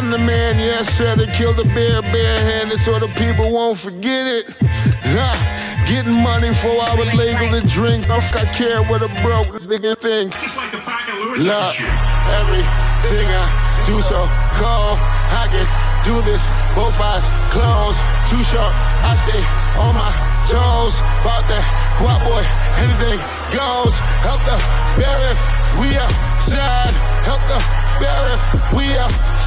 I'm the man, yes sir, to kill the bear barehanded so the people won't forget it. Getting money for our legal to drink. I care what a broke nigga think. Just like the pack of Lewiz. Look, everything I do so cold. I can do this, both eyes closed. Too short, I stay on my toes. About that guap boy, anything goes. Help the bear if we outside. Help the bear if we outside.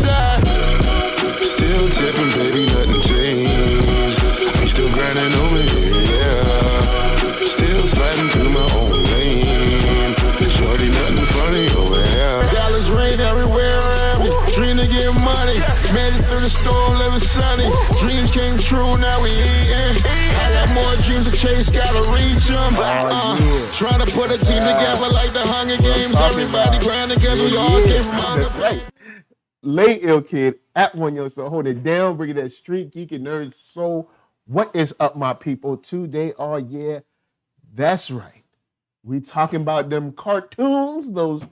Still tipping, baby, nothing changed. I'm still grinding over here, yeah. Still sliding through my own lane. Shorty, nothing funny over here. Dallas rain everywhere around me. Dream to get money. Made it through the storm, living sunny. Dreams came true, now we eating. I got more dreams to chase, gotta reach them. Trying to put a team together like the Hunger Games. Everybody grinding because we all came from Hunger. Lay Ill Kid at OneYoungsta, hold it down, bringing that StreetGeek and NERDSoul. What is up, my people? Today, that's right. We talking about them cartoons, those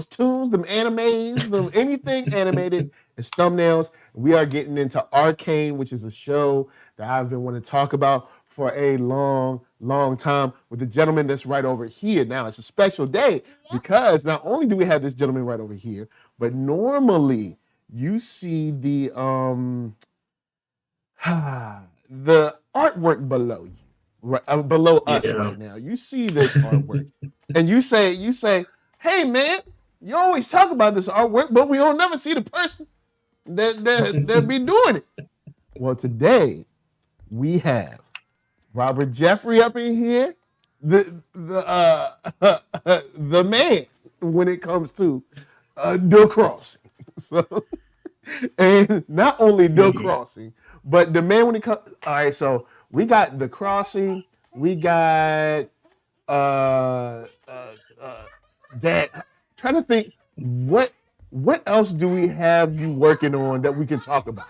tunes, them animes, them anything animated as thumbnails. We are getting into Arcane, which is a show that I've been wanting to talk about for a long, long time with the gentleman that's right over here. Now, it's a special day because not only do we have this gentleman right over here, but normally you see the artwork below you, right, below us right now. You see this artwork, and you say, "Hey, man, you always talk about this artwork, but we don't never see the person that be doing it." Well, today we have Robert Jeffrey up in here, the man when it comes to the crossing. So, and not only the crossing, but the man when it comes. All right, so we got the crossing. We got that. Trying to think what else do we have you working on that we can talk about?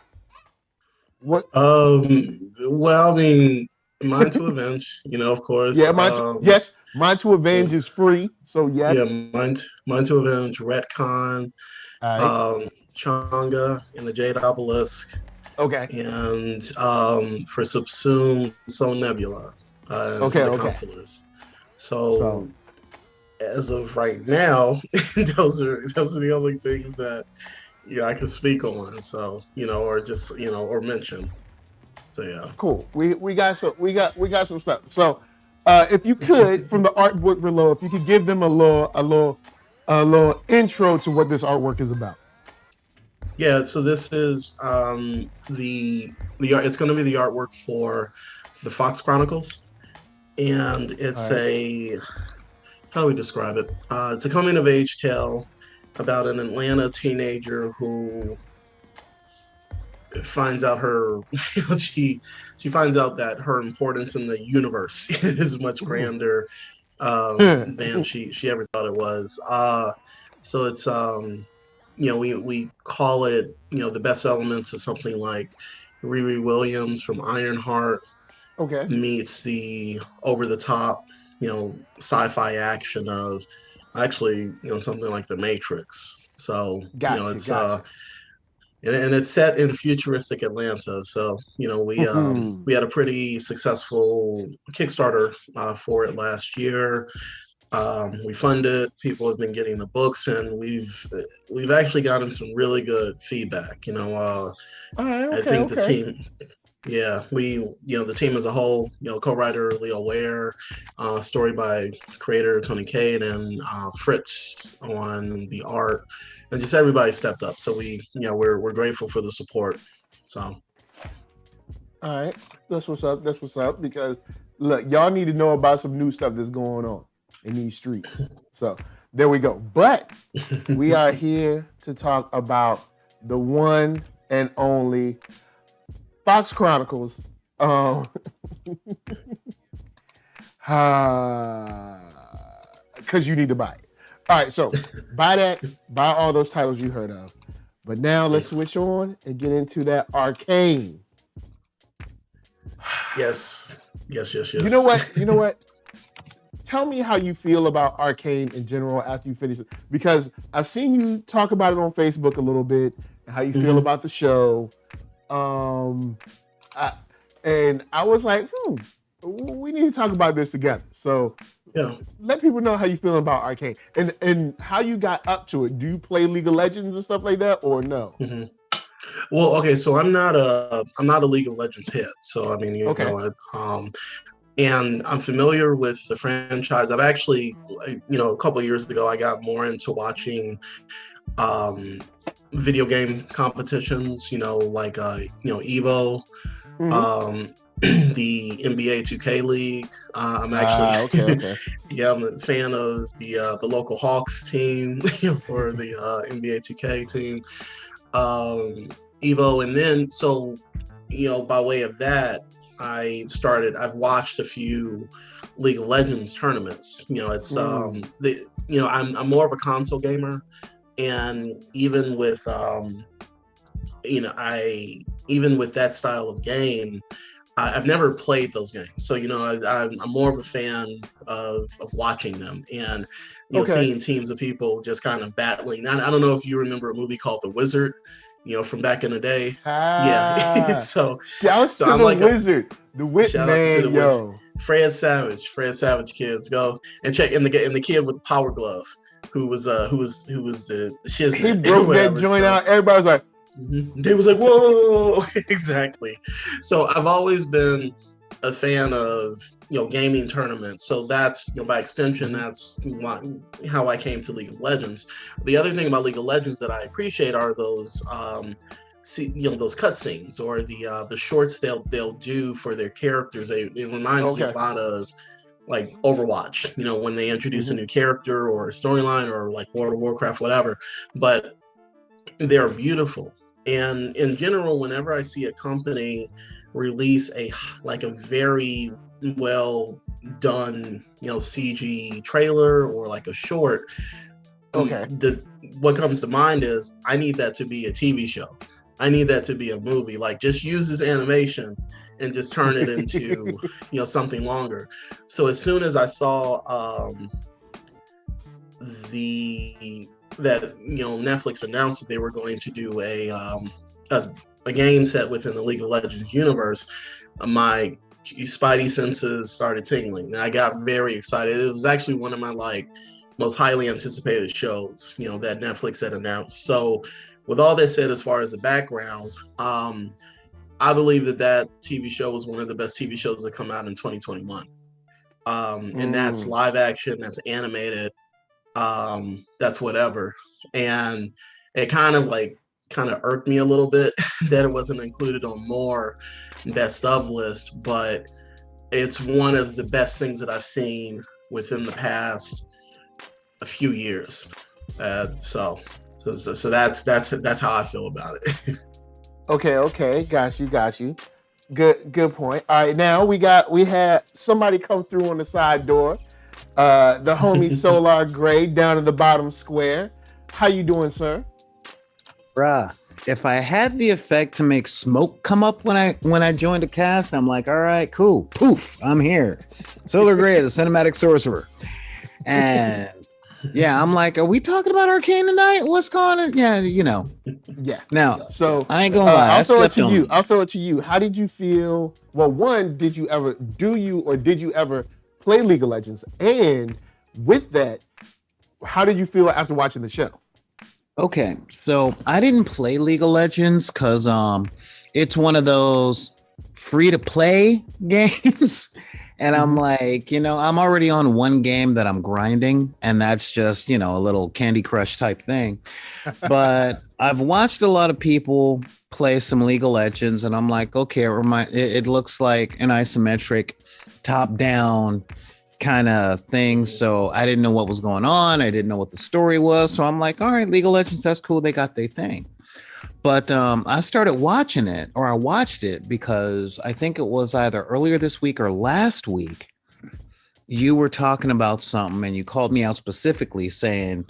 What? Well, I mean, Mind to Avenge, of course. Yeah, Mind to Avenge is free, so yes. Yeah, Mind to Avenge, Retcon, Changa and the Jade Obelisk. Okay. And for Subsume, Soul Nebula. The Consulars. So as of right now, those are the only things that I can speak on. So or just or mention. So yeah. Cool. We got some stuff. So if you could, from the artwork below, if you could give them a little intro to what this artwork is about. Yeah, so this is the it's going to be the artwork for the Fox Chronicles, and it's how do we describe it? It's a coming of age tale about an Atlanta teenager who finds out she finds out that her importance in the universe is much grander than she ever thought it was. So it's we call it the best elements of something like Riri Williams from Ironheart meets the over the top sci-fi action of actually something like The Matrix. So it's and it's set in futuristic Atlanta. So we had a pretty successful Kickstarter for it last year. We funded. People have been getting the books, and we've actually gotten some really good feedback. I think the team. Yeah, the team as a whole, co-writer Leo Ware, story by creator Tony Cade, and Fritz on the art, and just everybody stepped up. So we're grateful for the support. So, all right, that's what's up. Because look, y'all need to know about some new stuff that's going on in these streets. So there we go. But we are here to talk about the one and only Fox Chronicles. Because you need to buy it. All right, so buy all those titles you heard of. But now let's switch on and get into that Arcane. Yes. You know what? tell me how you feel about Arcane in general after you finish it, because I've seen you talk about it on Facebook a little bit, and how you feel about the show. And I was like, we need to talk about this together. So let people know how you feel about Arcane and how you got up to it. Do you play League of Legends and stuff like that, or no? Well, okay, so I'm not a League of Legends head. So I mean, you know, and I'm familiar with the franchise. I've actually, you know, a couple of years ago, I got more into watching video game competitions. You know, like you know, Evo. The NBA 2K League. I'm actually I'm a fan of the local Hawks team for the NBA 2K team. Evo, and then so you know, by way of that, I've watched a few League of Legends tournaments. You know, it's you know, I'm more of a console gamer, and even with you know, even with that style of game, I've never played those games. So, you know, I'm more of a fan of watching them, and you know, seeing teams of people just kind of battling. I don't know if you remember a movie called The Wizard, you know, from back in the day. So shouts to the Wizard, the Wit man, yo. Fred Savage kids, go and check. And the kid with the power glove, who was the shiznit. He broke that joint out. Everybody was like, they was like, whoa. Exactly. So I've always been a fan of, you know, gaming tournaments. So that's, you know, by extension, that's how I came to League of Legends. The other thing about League of Legends that I appreciate are those you know, those cutscenes or the shorts they'll do for their characters. It reminds me a lot of like Overwatch, you know, when they introduce a new character or a storyline, or like World of Warcraft, whatever. But they're beautiful. And in general, whenever I see a company release a very well done, you know, CG trailer or like a short, what comes to mind is, I need that to be a TV show. I need that to be a movie. Like, just use this animation and just turn it into you know, something longer. So as soon as I saw that, you know, Netflix announced that they were going to do a game set within the League of Legends universe, my spidey senses started tingling, and I got very excited. It was actually one of my like most highly anticipated shows, you know, that Netflix had announced. So with all that said, as far as the background, I believe that TV show was one of the best TV shows that come out in 2021. And that's live action, that's animated, that's whatever. And it kind of irked me a little bit that it wasn't included on more best of list, but it's one of the best things that I've seen within the past a few years. So that's how I feel about it. Okay. Got you. Good point. All right, now we had somebody come through on the side door. The homie Solar Gray down in the bottom square. How you doing, sir? Bruh, if I had the effect to make smoke come up when I joined a cast, I'm like, all right, cool. Poof, I'm here. Solar Gray, the cinematic sorcerer. And yeah, I'm like, are we talking about Arcane tonight? What's going on? Yeah, you know. Yeah. Now, so I ain't gonna lie. I'll throw it to you. How did you feel? Well, one, did you ever play League of Legends? And with that, how did you feel after watching the show? Okay, so I didn't play League of Legends because it's one of those free to play games. And I'm like, you know, I'm already on one game that I'm grinding, and that's just, you know, a little Candy Crush type thing. But I've watched a lot of people play some League of Legends, and I'm like, okay, it looks like an isometric top-down kind of thing. So I didn't know what was going on. I didn't know what the story was. So I'm like, all right, League of Legends, that's cool. They got their thing. But I started watching it, or I watched it because I think it was either earlier this week or last week. You were talking about something and you called me out specifically saying,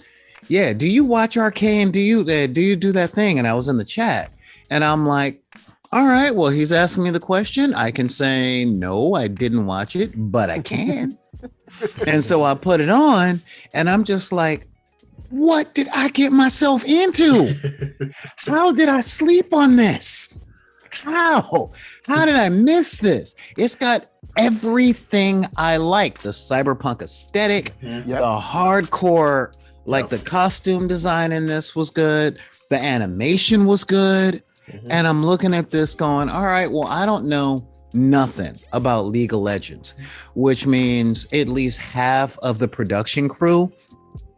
yeah, do you watch Arcane? Do you do that thing? And I was in the chat and I'm like, all right, well, he's asking me the question. I can say, no, I didn't watch it, but I can. And so I put it on and I'm just like, what did I get myself into? How did I sleep on this? How did I miss this? It's got everything I like. The cyberpunk aesthetic, Yep. the hardcore, like the costume design in this was good. The animation was good. And I'm looking at this going, all right, well, I don't know nothing about League of Legends, which means at least half of the production crew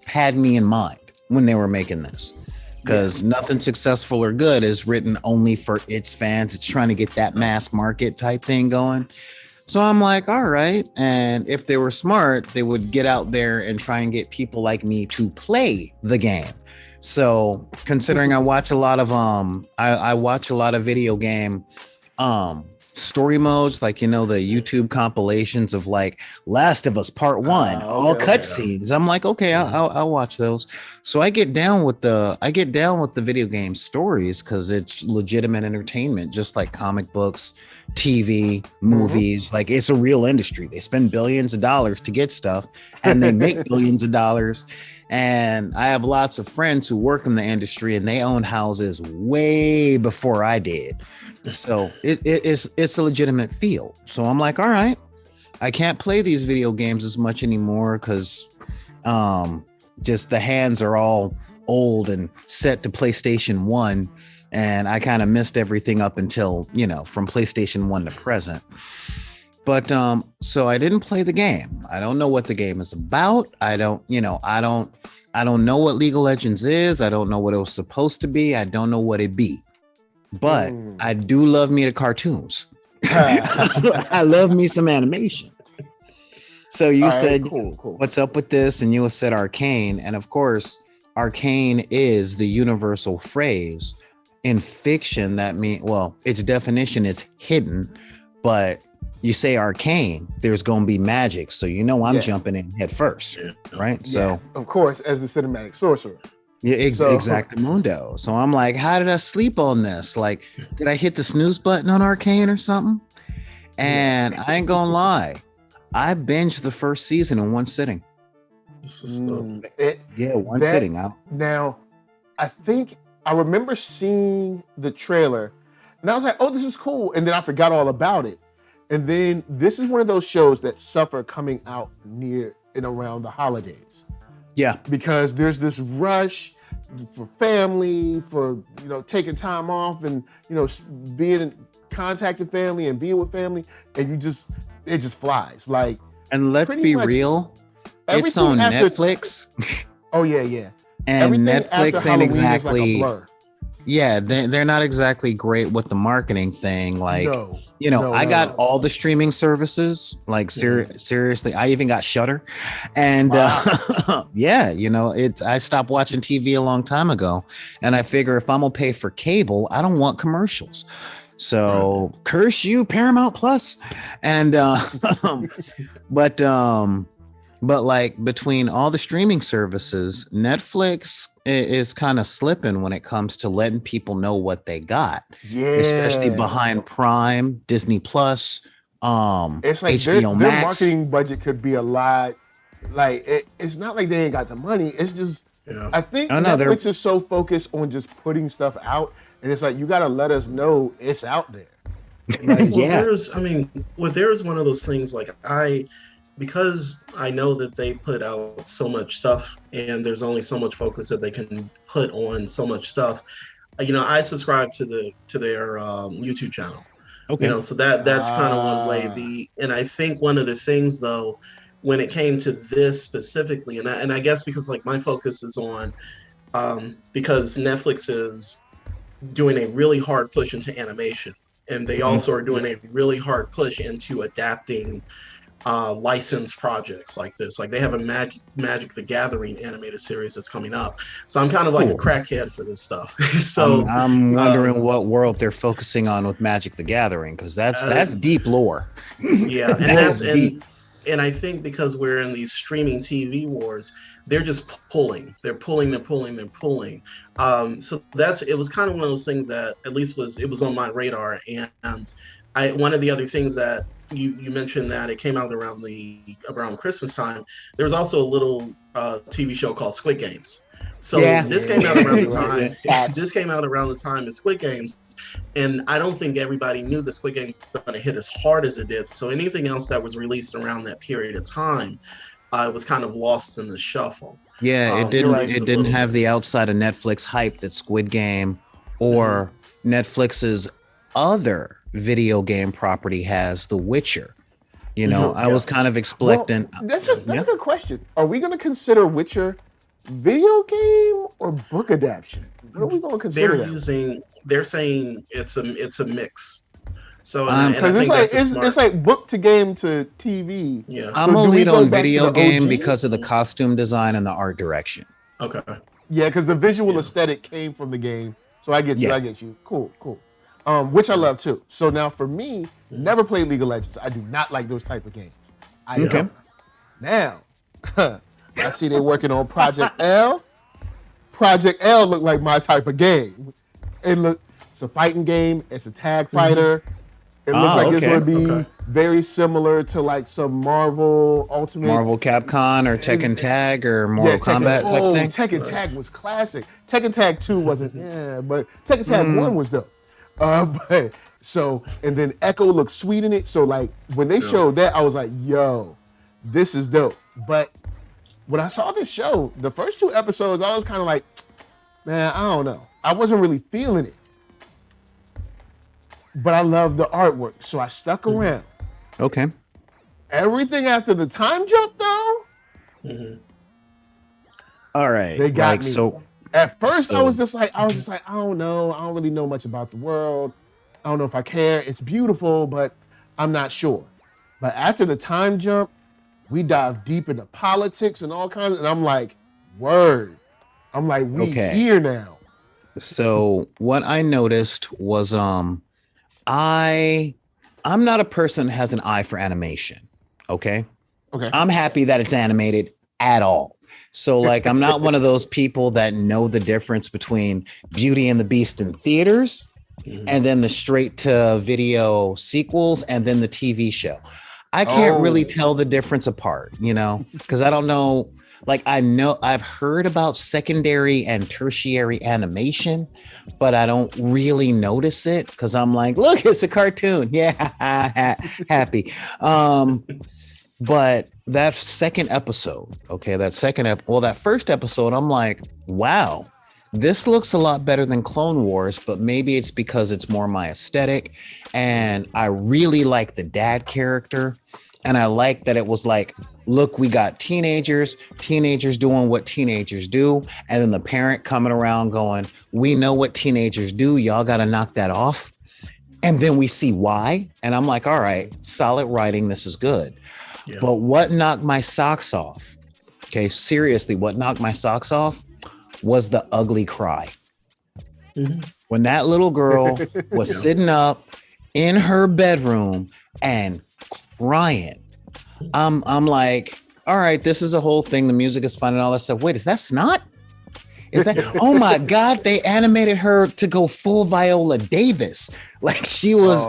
had me in mind when they were making this. Because nothing successful or good is written only for its fans. It's trying to get that mass market type thing going. So I'm like, all right. And if they were smart, they would get out there and try and get people like me to play the game. So considering I watch a lot of I watch a lot of video game story modes, like, you know, the YouTube compilations of like Last of Us Part 1, all cutscenes. I'm like, okay, I'll watch those. So I get down with the video game stories because it's legitimate entertainment, just like comic books, TV, movies. Like, it's a real industry. They spend billions of dollars to get stuff and they make billions of dollars. And I have lots of friends who work in the industry and they own houses way before I did. So it's a legitimate field. So I'm like, all right, I can't play these video games as much anymore because just the hands are all old and set to PlayStation 1. And I kind of missed everything up until, you know, from PlayStation 1 to present. But so I didn't play the game. I don't know what the game is about. I don't know what League of Legends is. I don't know what it was supposed to be. I don't know what it be. But I do love me the cartoons. I love me some animation. So you said, cool. What's up with this? And you said Arcane. And of course, Arcane is the universal phrase in fiction that means, well, its definition is hidden, but you say arcane, there's going to be magic. So, you know, I'm jumping in head first, right? Yeah, so, of course, as the cinematic sorcerer. Yeah, exactamundo. So I'm like, how did I sleep on this? Like, did I hit the snooze button on Arcane or something? And I ain't gonna lie, I binged the first season in one sitting. One sitting out. Now, I think I remember seeing the trailer, and I was like, "Oh, this is cool," and then I forgot all about it. And then this is one of those shows that suffer coming out near and around the holidays. Yeah, because there's this rush for family, for, you know, taking time off and, you know, being in contact with family and being with family, and it just flies. Like, and let's be real, it's on Netflix. Oh yeah. And everything Netflix ain't exactly. Like yeah, they're not exactly great with the marketing thing. Like, I got all the streaming services. Like, seriously, I even got Shudder. And I stopped watching TV a long time ago. And I figure if I'm gonna pay for cable, I don't want commercials. So curse you, Paramount Plus. And but like between all the streaming services, Netflix is kind of slipping when it comes to letting people know what they got. Yeah. Especially behind Prime, Disney Plus, it's like HBO their Max. Marketing budget could be a lot. Like, it's not like they ain't got the money. It's just, I think Netflix is so focused on just putting stuff out, and it's like, you got to let us know it's out there. Like, there's one of those things, like, because I know that they put out so much stuff and there's only so much focus that they can put on so much stuff. You know, I subscribe to their YouTube channel. Okay. You know, so that's kind of one way. And I think one of the things, though, when it came to this specifically, and I guess because, like, my focus is on because Netflix is doing a really hard push into animation, and they also are doing a really hard push into adapting licensed projects like this. Like, they have a Magic the Gathering animated series that's coming up. So I'm kind of like a crackhead for this stuff. So I'm wondering what world they're focusing on with Magic the Gathering, because that's deep lore. Yeah, and I think because we're in these streaming TV wars, they're just pulling. They're pulling. So it was kind of one of those things that at least was on my radar. And one of the other things that you mentioned that it came out around Christmas time. There was also a little TV show called Squid Games. So this came out around the time. This came out around the time of Squid Games, and I don't think everybody knew that Squid Games was going to hit as hard as it did. So anything else that was released around that period of time, was kind of lost in the shuffle. Yeah, it didn't. It didn't have the outside of Netflix hype that Squid Game or Netflix's other video game property has, The Witcher. You know, I was kind of expecting. Well, that's a good question. Are we going to consider Witcher video game or book adaptation? What are we going to consider? They're saying it's a mix. So it's like book to game to TV. Yeah, I'm only on video game because of the costume design and the art direction. Okay. Yeah, because the visual aesthetic came from the game. So I get you. I get you. Cool. Which I love too. So now for me, never played League of Legends. I do not like those type of games. I don't. Now, I see they're working on Project L. Project L looked like my type of game. It's a fighting game. It's a tag fighter. It looks like it's going to be very similar to like some Marvel Ultimate. Marvel Capcom or Tekken Tag or Mortal Kombat type thing. Tekken Tag was classic. Tekken Tag 2 wasn't, but Tekken Tag 1 was dope. And then Echo looked sweet in it. So like when they showed that, I was like, yo, this is dope. But when I saw this show, the first 2 episodes, I was kind of like, man, I don't know. I wasn't really feeling it. But I love the artwork, so I stuck around. Okay. Everything after the time jump, though. All right. They got me. So at first, I was just like, I don't know. I don't really know much about the world. I don't know if I care. It's beautiful, but I'm not sure. But after the time jump, we dive deep into politics and all kinds, and I'm like, word. I'm like, we here now. So what I noticed was, I'm not a person that has an eye for animation. Okay. I'm happy that it's animated at all. So like, I'm not one of those people that know the difference between Beauty and the Beast in theaters and then the straight to video sequels and then the TV show. I can't really tell the difference apart, because I don't know. Like, I've heard about secondary and tertiary animation, but I don't really notice it because I'm like, look, it's a cartoon. Yeah, happy. But that second episode, that first episode, I'm like, wow, this looks a lot better than Clone Wars, but maybe it's because it's more my aesthetic. And I really like the dad character. And I like that it was like, look, we got teenagers doing what teenagers do. And then the parent coming around going, we know what teenagers do. Y'all got to knock that off. And then we see why. And I'm like, all right, solid writing. This is good. Yeah. But what knocked my socks off? Okay, seriously, what knocked my socks off was the ugly cry. When that little girl was sitting up in her bedroom and crying, I'm like, all right, this is a whole thing. The music is fun and all that stuff. Wait, is that snot? Is that? Oh my God! They animated her to go full Viola Davis, like she was.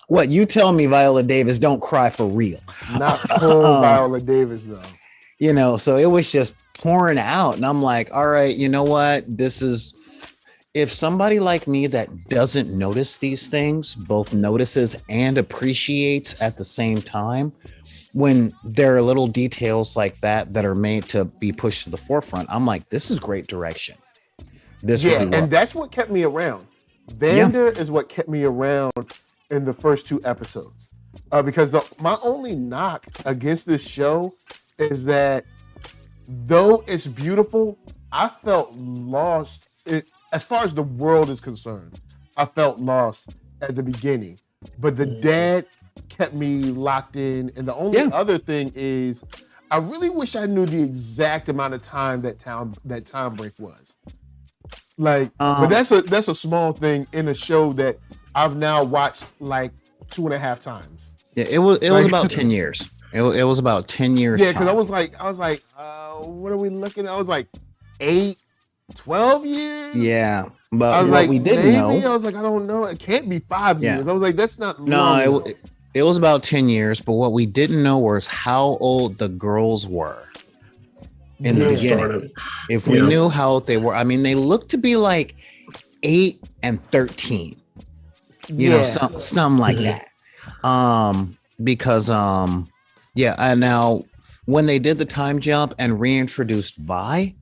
What you tell me, Viola Davis don't cry for real? Not full Viola Davis though. So it was just pouring out, and I'm like, all right, you know what? This is. If somebody like me that doesn't notice these things, both notices and appreciates at the same time, when there are little details like that are made to be pushed to the forefront, I'm like, this is great direction. And that's what kept me around. Vander is what kept me around in the first 2 episodes. Because my only knock against this show is that though it's beautiful, I felt lost. As far as the world is concerned, I felt lost at the beginning, but the dad kept me locked in. And the only other thing is, I really wish I knew the exact amount of time that time break was. Like, but that's a small thing in a show that I've now watched like 2.5 times. Yeah, it was about 10 years. It was about 10 years. Yeah, because I was like, what are we looking at? I was like 8. 12 years? Yeah. But I was what like, we didn't know. I was like, I don't know. It can't be 5 years. I was like, that's not long. No, it It was about 10 years, but what we didn't know was how old the girls were in the beginning. If we knew how old they were, I mean, they looked to be like 8 and 13, you know, something like that. Because and now when they did the time jump and reintroduced Vi,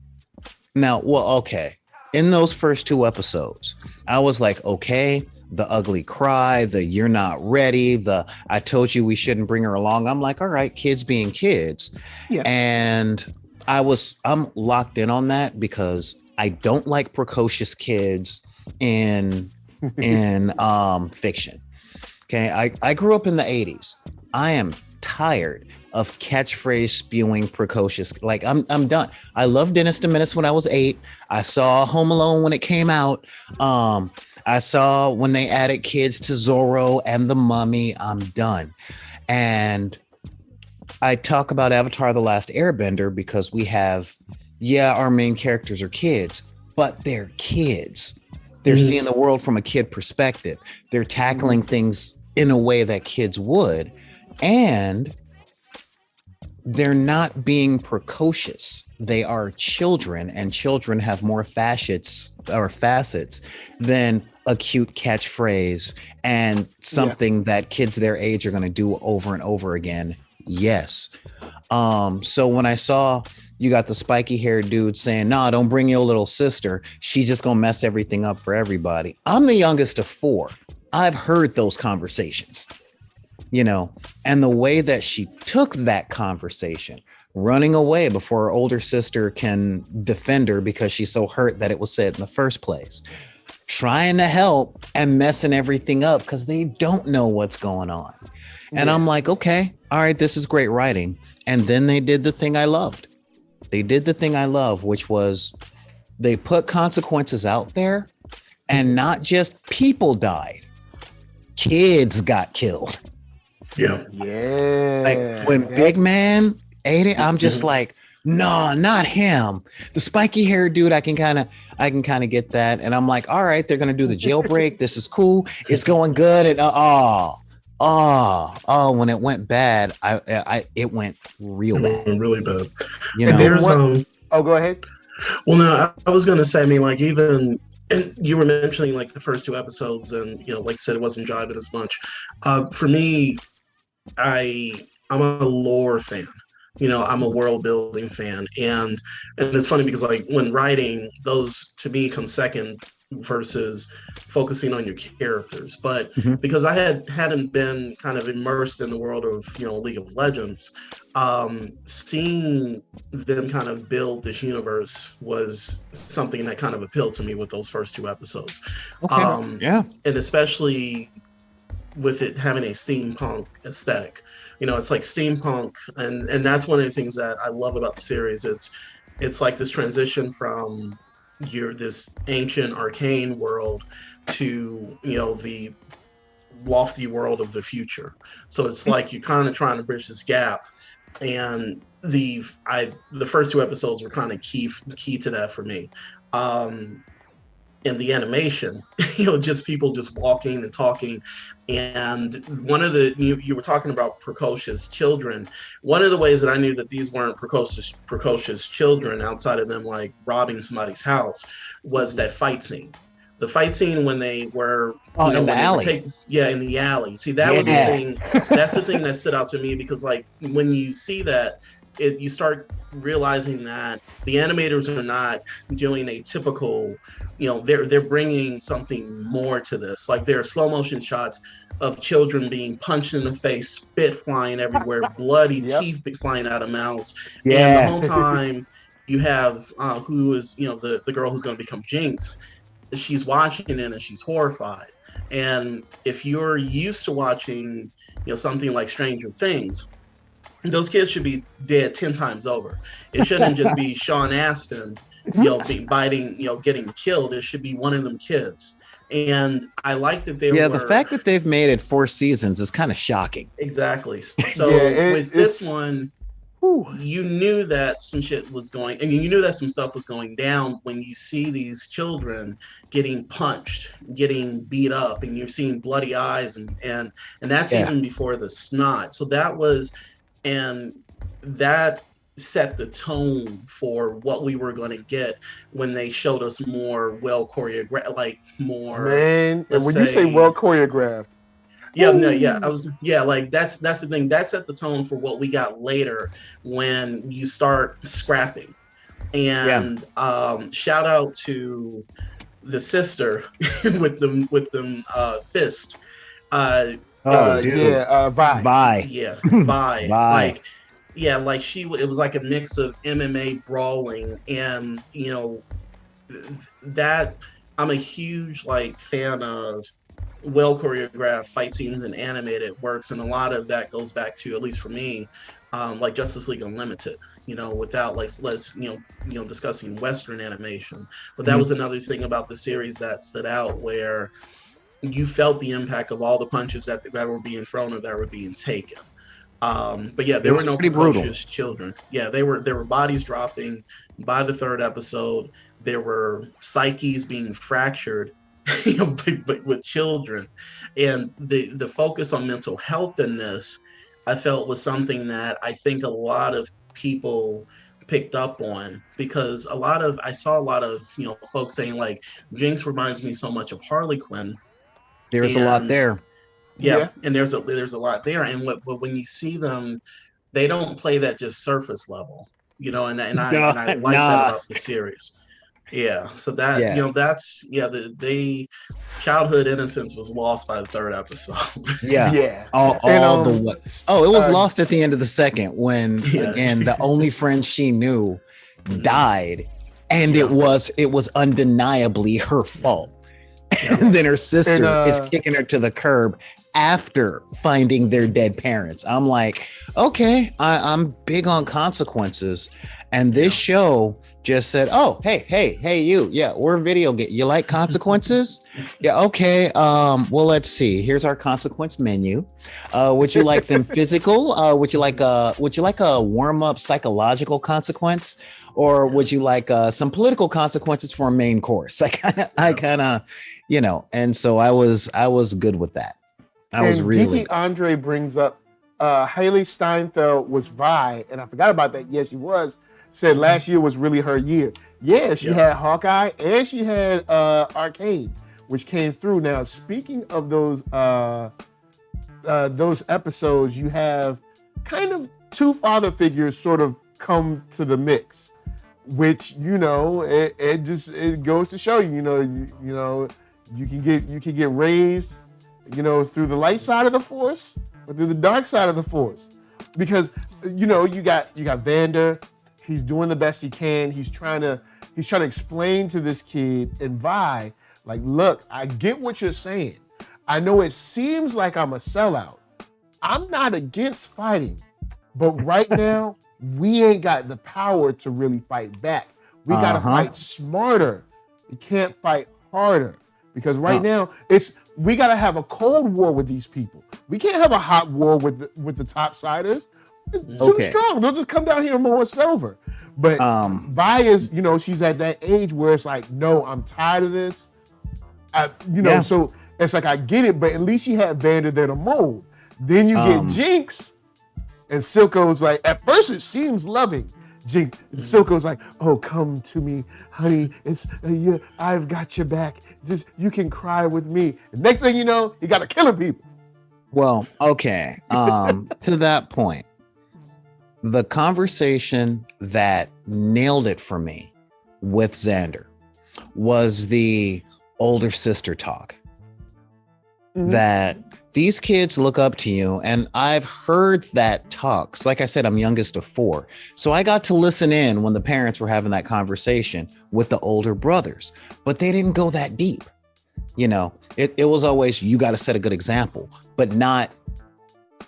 now, well, okay, in those first 2 episodes, I was like, okay, the ugly cry, the you're not ready, the I told you we shouldn't bring her along. I'm like, all right, kids being kids. Yeah. And I'm locked in on that because I don't like precocious kids in fiction. Okay. I grew up in the 80s. I am tired of catchphrase spewing precocious. Like I'm done. I loved Dennis the Menace when I was 8. I saw Home Alone when it came out. I saw when they added kids to Zorro and the Mummy. I'm done. And I talk about Avatar: The Last Airbender because we have, our main characters are kids, but they're kids. They're seeing the world from a kid perspective. They're tackling things in a way that kids would. And they're not being precocious. They are children, and children have more facets than a cute catchphrase and something that kids their age are going to do over and over again. Yes. So when I saw you got the spiky haired dude saying, "Nah, don't bring your little sister. She just gonna mess everything up for everybody." I'm the youngest of 4. I've heard those conversations, you know, and the way that she took that conversation, running away before her older sister can defend her because she's so hurt that it was said in the first place, trying to help and messing everything up because they don't know what's going on. And I'm like, okay, all right, this is great writing. And then they did the thing I loved. They did the thing I love, which was they put consequences out there, and not just people died, kids got killed. Yeah. Like when Big Man ate it, I'm just like, no, not him. The spiky haired dude, I can kind of get that. And I'm like, all right, they're gonna do the jailbreak. This is cool. It's going good. And when it went bad, it went real bad. Really bad. You know, there's go ahead. Well, no, I was gonna say, I mean, like, even and you were mentioning like the first 2 episodes, and you know, like I said, it wasn't jiving as much. For me, I'm a lore fan. You know, I'm a world building fan, and it's funny because like when writing, those to me come second versus focusing on your characters. But because I hadn't been kind of immersed in the world of, you know, League of Legends, seeing them kind of build this universe was something that kind of appealed to me with those first 2 episodes. And especially with it having a steampunk aesthetic. You know, it's like steampunk, and that's one of the things that I love about the series. It's like this transition from this ancient arcane world to, you know, the lofty world of the future. So it's like you're kind of trying to bridge this gap, and the first 2 episodes were kind of key to that for me. In the animation, you know, just people just walking and talking. And one of the, you were talking about precocious children. One of the ways that I knew that these weren't precocious children, outside of them like robbing somebody's house, was that fight scene. The fight scene when they were in the alley. In the alley. See, that was the thing. That's the thing that stood out to me, because like when you see that, you start realizing that the animators are not doing a typical, you know, they're bringing something more to this. Like there are slow motion shots of children being punched in the face, spit flying everywhere, bloody teeth flying out of mouths. And the whole time you have who is, you know, the girl who's going to become Jinx. She's watching it and she's horrified. And if you're used to watching, you know, something like Stranger Things, those kids should be dead 10 times over. It shouldn't just be Sean Astin, you know, biting, you know, getting killed. It should be one of them kids. And I like that they were. The fact that they've made it 4 seasons is kind of shocking. Exactly. So with this one, you knew that some shit was going, and you knew that some stuff was going down when you see these children getting punched, getting beat up, and you're seeing bloody eyes, and that's even before the snot. So that set the tone for what we were going to get when they showed us more well choreographed, like more. Man, and when you say well choreographed. Yeah, no, yeah, like that's the thing. That set the tone for what we got later when you start scrapping. And shout out to the sister with them fist. Vi. Yeah, Vi. Like, yeah, like it was like a mix of MMA brawling, and that I'm a huge like fan of well choreographed fight scenes and animated works, and a lot of that goes back to, at least for me, like Justice League Unlimited. Without like discussing Western animation, but that was another thing about the series that stood out, where you felt the impact of all the punches that were being thrown or that were being taken. But yeah, there were no precocious children. Yeah, there were bodies dropping by the third episode. There were psyches being fractured, but with children, and the focus on mental health in this, I felt, was something that I think a lot of people picked up on, because I saw a lot of folks saying like Jinx reminds me so much of Harley Quinn. There's a lot there. Yeah, and there's a lot there, and when you see them, they don't play that just surface level, and I like that about the series. Yeah, so that the childhood innocence was lost by the third episode. It was lost at the end of the second, when again the only friend she knew died, and it was undeniably her fault. And then her sister is kicking her to the curb after finding their dead parents. I'm like, okay, I'm big on consequences, and this show just said, oh, hey, you. Yeah, we're video game. You like consequences? Yeah, okay. Well, let's see. Here's our consequence menu. Would you like them physical? Would you like a warm-up psychological consequence? Or would you like some political consequences for a main course? I kind of, and so I was good with that. I was really. Geeky Andre brings up Haley Steinfeld was Vi, and I forgot about that. Yes, she was. Said last year was really her year. Yeah, she had Hawkeye and she had Arcane, which came through. Now, speaking of those episodes, you have kind of two father figures sort of come to the mix, which it goes to show you you can get raised through the light side of the Force or through the dark side of the Force, because you got Vander. He's doing the best he can. He's trying to explain to this kid and Vi, like, look, I get what you're saying. I know it seems like I'm a sellout. I'm not against fighting, but right now we ain't got the power to really fight back. We gotta fight smarter. We can't fight harder, because right now we gotta have a cold war with these people. We can't have a hot war with the topsiders. Too strong. They'll just come down here and mow us over. But Vi is, she's at that age where it's like, no, I'm tired of this. So it's like, I get it, but at least she had Vander there to mold. Then you get Jinx, and Silco's like, at first it seems loving. Silco's like, oh, come to me, honey. It's I've got your back. Just you can cry with me. And next thing you know, you got to killing people. Well, okay. To that point, the conversation that nailed it for me with Xander was the older sister talk. That these kids look up to you, and I've heard that talks. Like I said, I'm youngest of 4, so I got to listen in when the parents were having that conversation with the older brothers, but they didn't go that deep. It was always, you got to set a good example, but not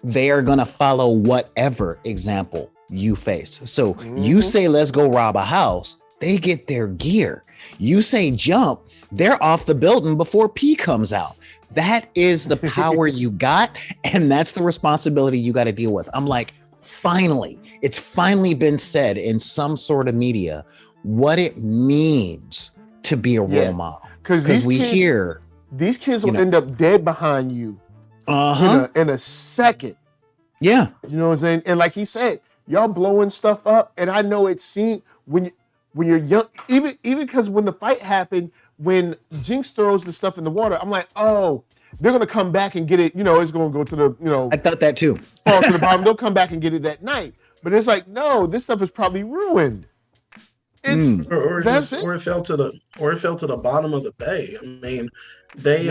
they are going to follow whatever example you face. So you say, let's go rob a house, they get their gear. You say jump, they're off the building before P comes out. That is the power you got, and that's the responsibility you got to deal with. I'm like, finally, it's finally been said in some sort of media what it means to be a role model. Because these kids will end up dead behind you in a second. Yeah. You know what I'm saying? And like he said, y'all blowing stuff up. And I know it seemed when you're young, even because when the fight happened, when Jinx throws the stuff in the water, I'm like, oh, they're gonna come back and get it. You know, it's gonna go to the, I thought that too. Fall to the bottom. They'll come back and get it that night. But it's like, no, this stuff is probably ruined. It's or it fell to the bottom of the bay. I mean, they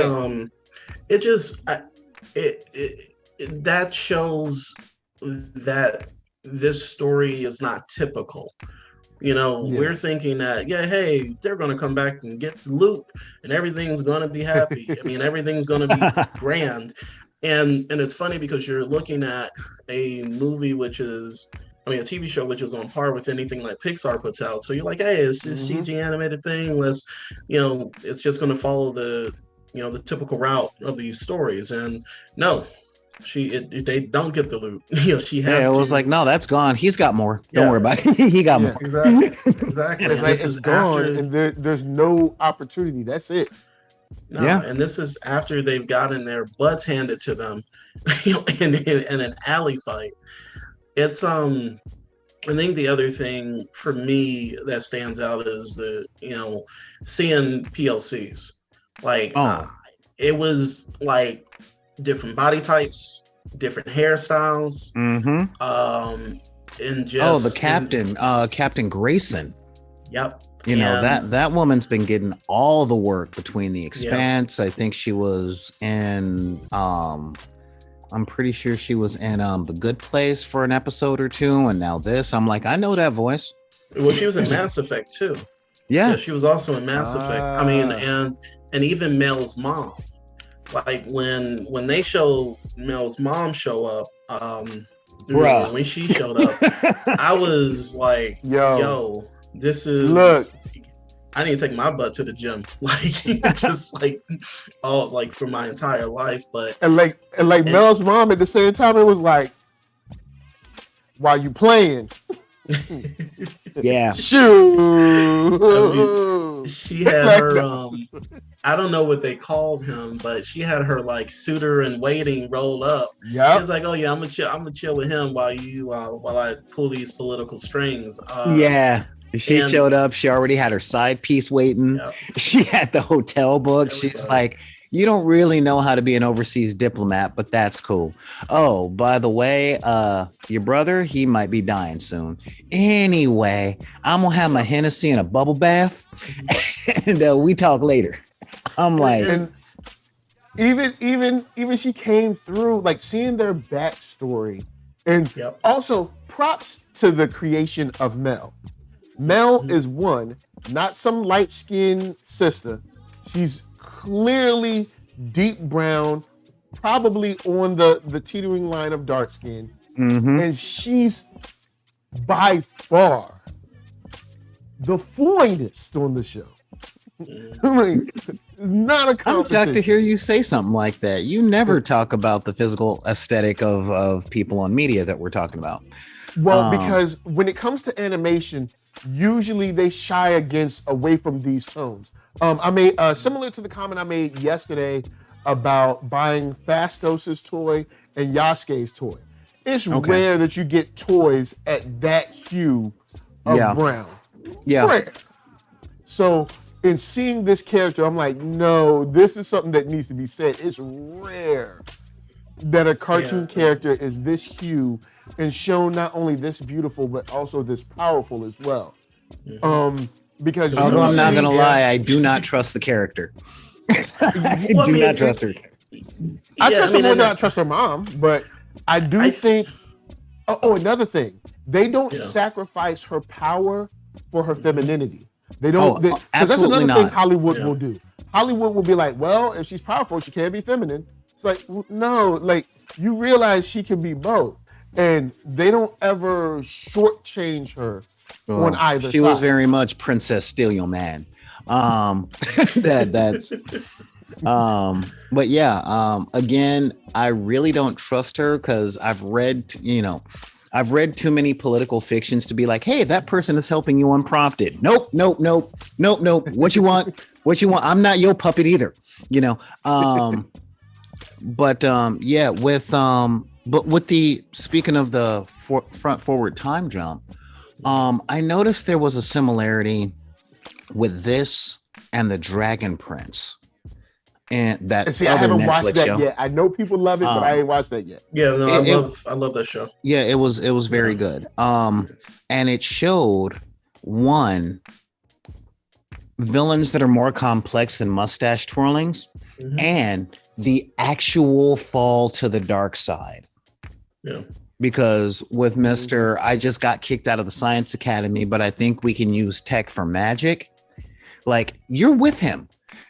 that shows that this story is not typical. You know, we're thinking that, hey, they're going to come back and get the loot and everything's going to be happy. I mean, everything's going to be grand. And it's funny because you're looking at a movie a TV show which is on par with anything like Pixar puts out. So you're like, hey, it's this CG animated thing. Let's, it's just going to follow the typical route of these stories. And no, they don't get the loot. She has. Yeah, it was like, no, that's gone. He's got more. Don't worry about it. He got more. Exactly. It's like it's gone, and there's no opportunity. That's it. No, and this is after they've gotten their butts handed to them, in an alley fight. It's I think the other thing for me that stands out is seeing PLCs. Like it was like different body types, different hairstyles. And just the captain, Captain Grayson. Yep. That woman's been getting all the work between The Expanse. I think she was in I'm pretty sure she was in The Good Place for an episode or two, and now this. I'm like, I know that voice. Well, she was in Mass Effect too. Yeah, she was also in Mass Effect. I mean, and even Mel's mom. Like when they show Mel's mom show up, when she showed up, I was like, yo, this is look. I need to take my butt to the gym, just for my entire life. But Mel's mom at the same time, it was like, while you playing, shoot. I mean, she had her I don't know what they called him, but she had her suitor in waiting roll up. Yeah, she's like, oh yeah, I'm gonna chill with him while I pull these political strings. She showed up. She already had her side piece waiting. Yep. She had the hotel book. She's like, you don't really know how to be an overseas diplomat, but that's cool. Oh, by the way, your brother, he might be dying soon. Anyway, I'm going to have my Hennessy in a bubble bath and we talk later. I'm like... And even she came through, seeing their backstory. And also, props to the creation of Mel. Mel is not some light-skinned sister. She's clearly deep brown, probably on the teetering line of dark skin. And she's by far the finest on the show. It's not a competition. I'm shocked to hear you say something like that. You never talk about the physical aesthetic of people on media that we're talking about. Well, because when it comes to animation, usually they shy away from these tones. I made similar to the comment I made yesterday about buying Phastos's toy and Yasuke's toy. It's rare that you get toys at that hue of brown. Yeah. Rare. So in seeing this character, I'm like, no, this is something that needs to be said. It's rare that a cartoon character is this hue and shown not only this beautiful, but also this powerful as well. Because although I'm not gonna lie, I do not trust the character. I do not trust her. I trust her more than I trust her mom, but I think. Oh, another thing, they don't sacrifice her power for her femininity. They don't. Because that's another thing Hollywood will do. Hollywood will be like, well, if she's powerful, she can't be feminine. It's like, no, you realize she can be both, and they don't ever shortchange her. On either side. She was very much Princess Steal Your Man. That's again, I really don't trust her because I've read, I've read too many political fictions to be like, hey, that person is helping you unprompted. Nope. What you want? I'm not your puppet either. You know. But with the speaking of the front forward time jump, I noticed there was a similarity with this and the Dragon Prince. And that see, I haven't watched that yet. I know people love it, but I ain't watched that yet. Yeah, no, I love that show. Yeah, it was very good. And it showed villains that are more complex than mustache twirlings, and the actual fall to the dark side. Yeah. Because with Mr. I just got kicked out of the Science Academy, but I think we can use tech for magic. Like, you're with him.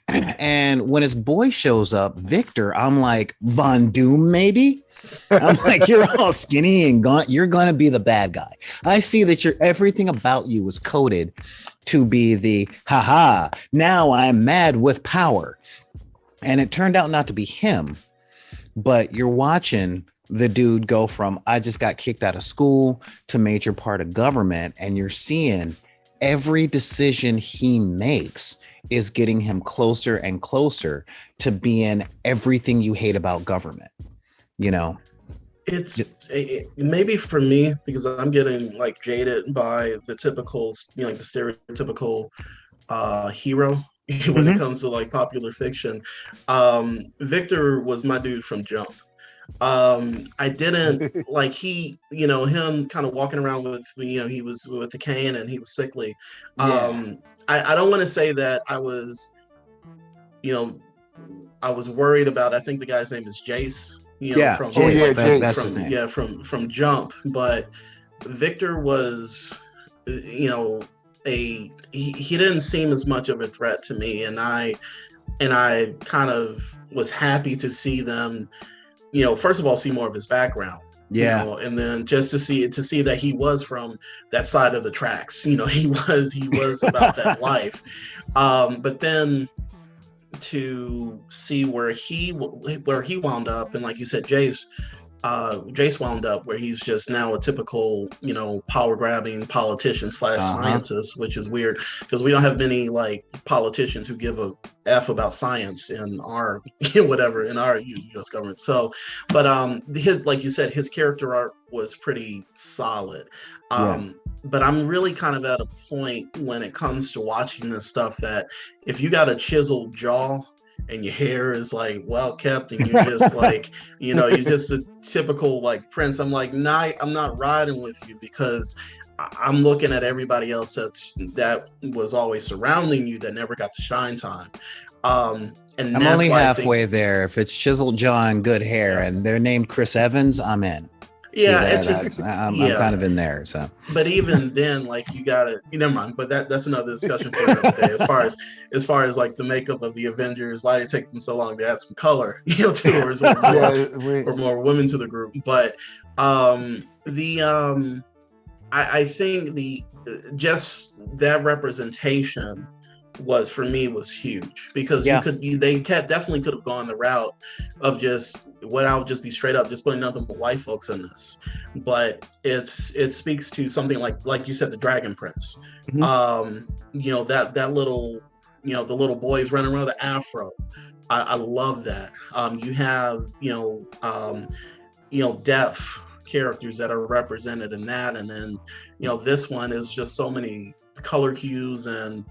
And when his boy shows up, Victor, I'm like, Von Doom, maybe? I'm like, you're all skinny and gaunt. You're going to be the bad guy. I see that everything about you is coded to be the, haha, now I'm mad with power. And it turned out not to be him, but you're watching the dude go from, I just got kicked out of school to major part of government. And you're seeing every decision he makes is getting him closer and closer to being everything you hate about government. You know, it's maybe for me, because I'm getting like jaded by the typical, like the stereotypical hero when it comes to like popular fiction. Victor was my dude from Jump. I didn't like him kind of walking around with, he was with the cane and he was sickly. I don't want to say that I was worried about, I think the guy's name is Jace, from Jump, but Victor was, he didn't seem as much of a threat to me. And I kind of was happy to see them, first of all, see more of his background. And then just to see that he was from that side of the tracks, he was about that life. But then to see where he wound up, and like you said, Jace wound up where he's just now a typical, power grabbing politician / scientist, which is weird because we don't have many like politicians who give a F about science in our in our U.S. government. So, but like you said, his character arc was pretty solid. But I'm really kind of at a point when it comes to watching this stuff that if you got a chiseled jaw and your hair is like well kept and you're just like, you're just a typical like prince, I'm like, nah, I'm not riding with you, because I'm looking at everybody else that was always surrounding you that never got the shine time. And I'm only halfway there. If it's chiseled jaw and good hair and they're named Chris Evans, I'm in. I'm kind of in there. So, but even then, like you gotta, never mind. But that's another discussion for another day. As far as like the makeup of the Avengers, why did it take them so long to add some color, or more women to the group? But I think just that representation was huge, because they definitely could have gone the route of I'll just be straight up, just putting nothing but white folks in this, but it speaks to something like you said, the Dragon Prince. That little, the little boys running around the afro. I love that. You have deaf characters that are represented in that, and then this one is just so many color hues and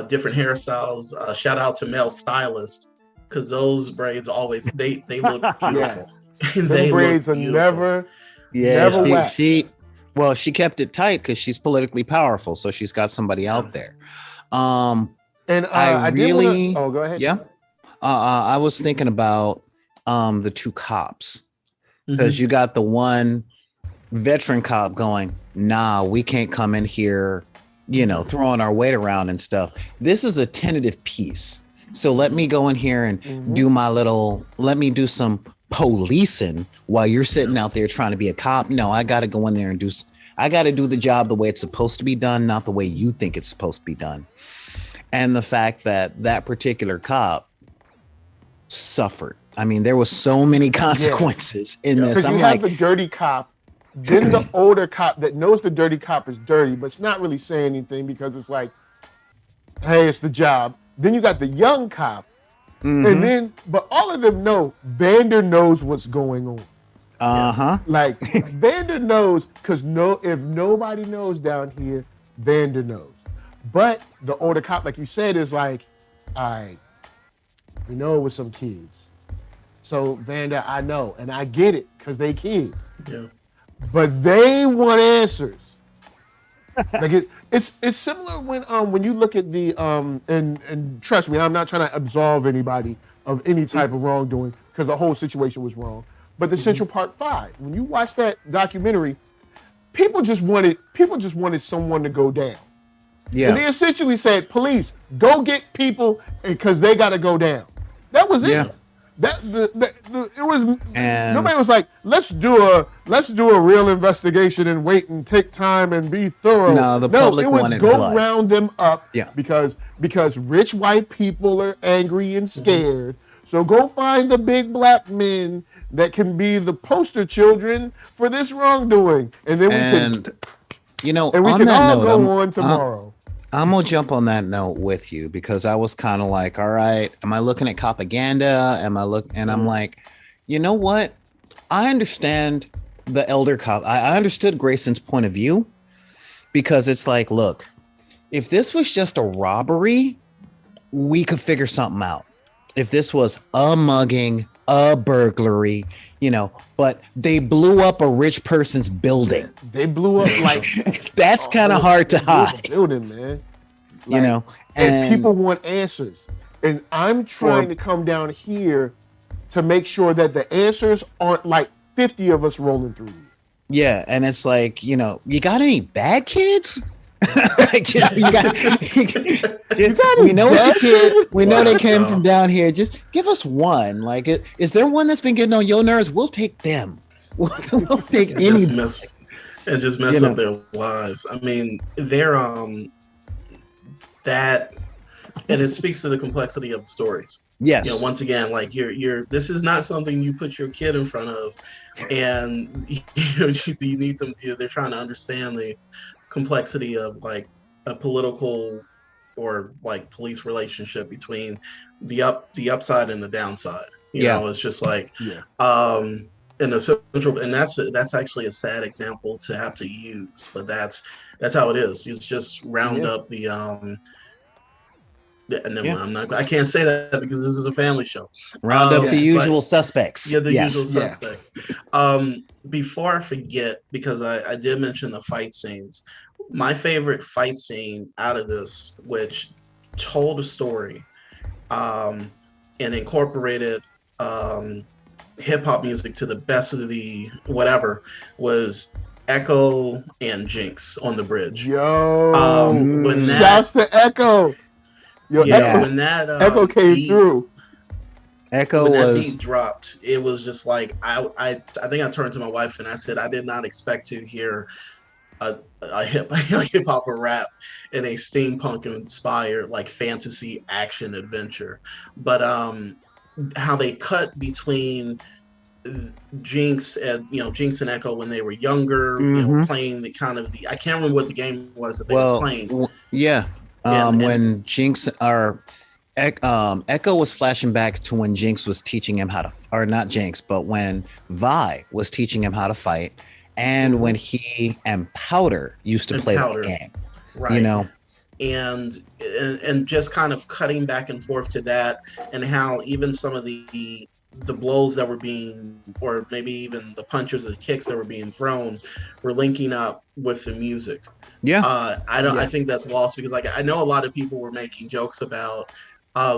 different hairstyles. Shout out to male stylists, because those braids always they look beautiful. They braids are never whack. She kept it tight because she's politically powerful, so she's got somebody out there. And I really go ahead. Yeah. I was thinking about the two cops, because you got the one veteran cop going, nah, we can't come in here, throwing our weight around and stuff. This is a tentative piece. So let me go in here and do let me do some policing while you're sitting out there trying to be a cop. No, I got to go in there and I got to do the job the way it's supposed to be done, not the way you think it's supposed to be done. And the fact that particular cop suffered. I mean, there was so many consequences in this. I'm like, the dirty cop Then the older cop that knows the dirty cop is dirty, but it's not really saying anything because it's like, hey, it's the job. Then you got the young cop, and then, but all of them know Vander knows what's going on. Like Vander knows, because if nobody knows down here, Vander knows. But the older cop, like you said, is like, all right, we know it was some kids. So Vander, I know, and I get it, because they kids. Yeah. But they want answers. Like it's similar when you look at the and trust me, I'm not trying to absolve anybody of any type of wrongdoing because the whole situation was wrong. But the Central Park 5, when you watch that documentary, people just wanted someone to go down. Yeah. And they essentially said, police, go get people because they got to go down. That was it. Yeah. It was, and nobody was like, let's do a real investigation and wait and take time and be thorough. No, the public it was wanted go blood. round them up. Yeah. Because rich white people are angry and scared. So go find the big black men that can be the poster children for this wrongdoing, and then we can all go on tomorrow. I'm gonna jump on that note with you because I was kind of like, all right, am I looking at propaganda? And I'm like, you know what? I understand the elder cop. I understood Grayson's point of view because it's like, look, if this was just a robbery, we could figure something out. If this was a mugging, a burglary, but they blew up a rich person's building. They blew up like that's kind of hard to hide. Building, man. And people want answers, and I'm trying to come down here to make sure that the answers aren't like 50 of us rolling through. Yeah, and it's like, you got any bad kids? Like, we know it's a kid. We know they came from down here. Just give us one. Like, is there one that's been getting on your nerves? We'll take them. We'll take any. Just mess up their lives. I mean, they're that, and it speaks to the complexity of the stories. Yes. Once again, like you're. This is not something you put your kid in front of, and you need them. They're trying to understand the complexity of like a political or like police relationship between the upside and the downside. You know, it's just like in the central, and that's actually a sad example to have to use, but that's how it is. It's just round up the and then I can't say that because this is a family show. Round up the usual suspects. Yeah, the usual suspects. Before I forget, because I did mention the fight scenes. My favorite fight scene out of this, which told a story and incorporated hip hop music to the best of the whatever, was Echo and Jinx on the bridge. Shouts to Echo. When that Echo came through. Echo that beat dropped, it was just like I think I turned to my wife and I said I did not expect to hear a hip hop or rap in a steampunk inspired like fantasy action adventure, but how they cut between Jinx and Echo when they were younger, playing the kind of I can't remember what the game was that they were playing. When Jinx or Echo was flashing back to when Jinx was teaching him how to, or not Jinx, but when Vi was teaching him how to fight, and when he and Powder used to play the game, right? And just kind of cutting back and forth to that, and how even some of the blows that were being, or maybe even the punches or the kicks that were being thrown, were linking up with the music. I think that's lost because like I know a lot of people were making jokes about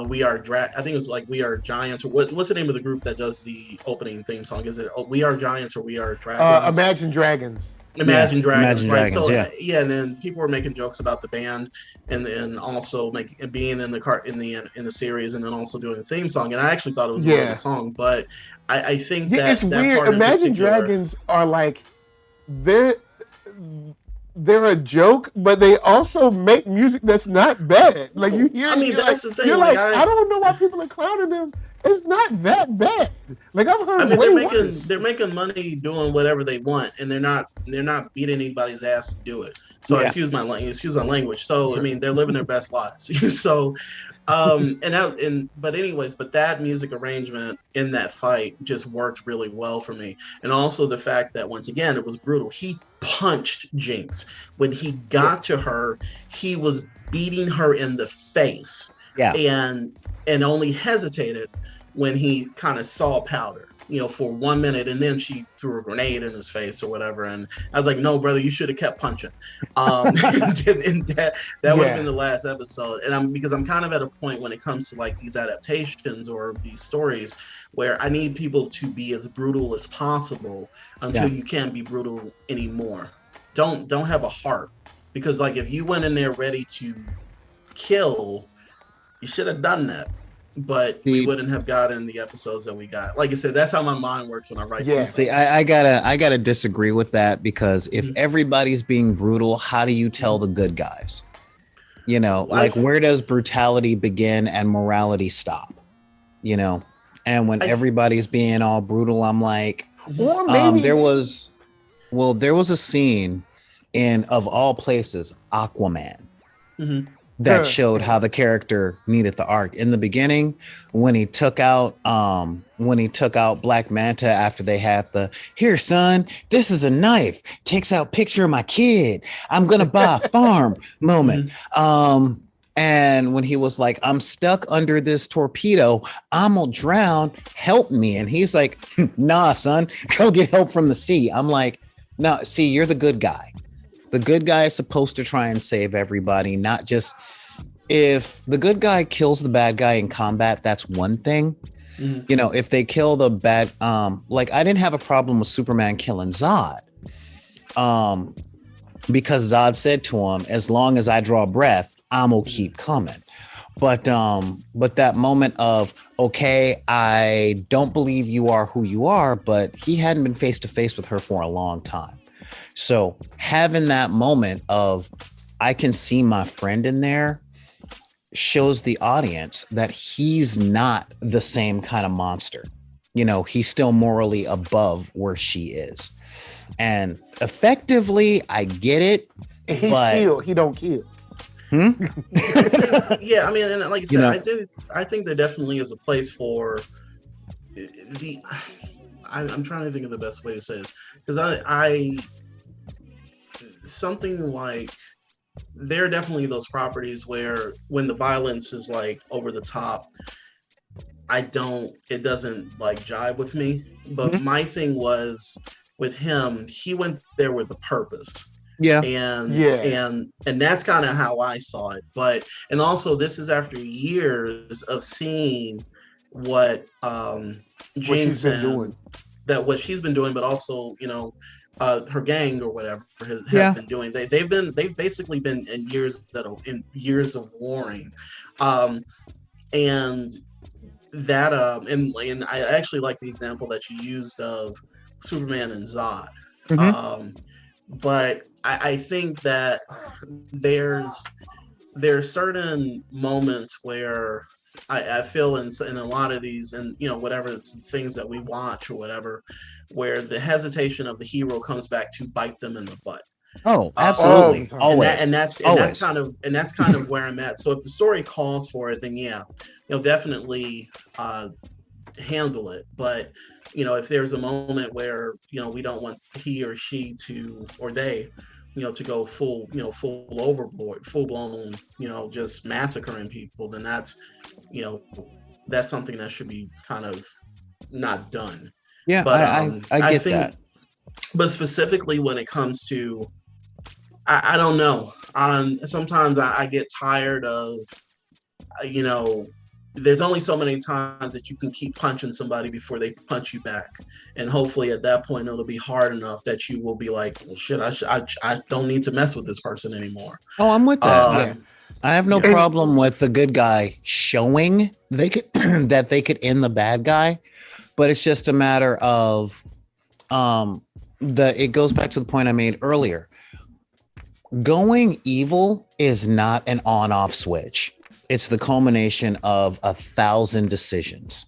We Are I think it was like We Are Giants, or what's the name of the group that does the opening theme song? Is it We Are Giants or We Are Dragons? Imagine Dragons. Imagine Dragons. And then people were making jokes about the band, and then also being in the series, and then also doing the theme song. And I actually thought it was more of a song, but I think that it's weird. Imagine Dragons are like they're a joke, but they also make music that's not bad. Like you hear, I mean, that's like, the thing. You're like, I don't know why people are clowning them. It's not that bad. Like I've heard way worse. They're making money doing whatever they want, and they're not beating anybody's ass to do it. So excuse my language. So I mean, they're living their best lives. So, but that music arrangement in that fight just worked really well for me, and also the fact that once again it was brutal. He punched Jinx when he got to her. He was beating her in the face. Yeah, and only hesitated when he kind of saw powder, for 1 minute, and then she threw a grenade in his face or whatever. And I was like, no, brother, you should have kept punching. And that would have been the last episode. And because I'm kind of at a point when it comes to like these adaptations or these stories where I need people to be as brutal as possible until you can't be brutal anymore. Don't have a heart, because like if you went in there ready to kill, you should have done that. But we wouldn't have gotten the episodes that we got. Like I said, that's how my mind works when I write. Yeah, see, I gotta disagree with that, because if everybody's being brutal, how do you tell the good guys? Like where does brutality begin and morality stop? And when everybody's being all brutal, I'm like, or maybe there was a scene in, of all places, Aquaman. Mm-hmm. That showed how the character needed the arc. In the beginning, when he took out Black Manta after they had the "Here, son, this is a knife. Takes out picture of my kid. I'm gonna buy a farm" moment. And when he was like, "I'm stuck under this torpedo. I'm gonna drown. Help me." And he's like, "Nah, son, go get help from the sea." I'm like, "No, see, you're the good guy. The good guy is supposed to try and save everybody, not just if the good guy kills the bad guy in combat, that's one thing. If they kill the bad, like I didn't have a problem with Superman killing Zod, because Zod said to him, "As long as I draw breath, I'm gonna keep coming." But that moment of, okay, I don't believe you are who you are, but he hadn't been face to face with her for a long time. So having that moment of, I can see my friend in there, shows the audience that he's not the same kind of monster. He's still morally above where she is. And effectively, I get it. He don't kill. Yeah, I mean, and like I said, I think there definitely is a place for the. I'm trying to think of the best way to say this, because I something like, there are definitely those properties where when the violence is like over the top, it doesn't like jive with me. But my thing was with him, he went there with a purpose. Yeah. And that's kind of how I saw it. And also this is after years of seeing what she's been doing. What she's been doing, but also, her gang or whatever have been doing. They've basically been in years of warring, and that and I actually like the example that you used of Superman and Zod. But I think that there's certain moments where I feel in a lot of these, and whatever it's things that we watch or whatever, where the hesitation of the hero comes back to bite them in the butt. Oh, absolutely. Always. And that's kind of where I'm at. So if the story calls for it, then definitely handle it. But if there's a moment where we don't want he or she to, or they, to go full overboard, full blown, just massacring people, then that's something that should be kind of not done. Yeah, but I get that. But specifically when it comes to, I don't know. Sometimes I get tired of, there's only so many times that you can keep punching somebody before they punch you back. And hopefully at that point, it'll be hard enough that you will be like, well, shit, I don't need to mess with this person anymore. Oh, I'm with that. I have no problem with the good guy showing that they could end the bad guy, but it's just a matter of it goes back to the point I made earlier. going evil is not an on-off switch. It's the culmination of 1,000 decisions,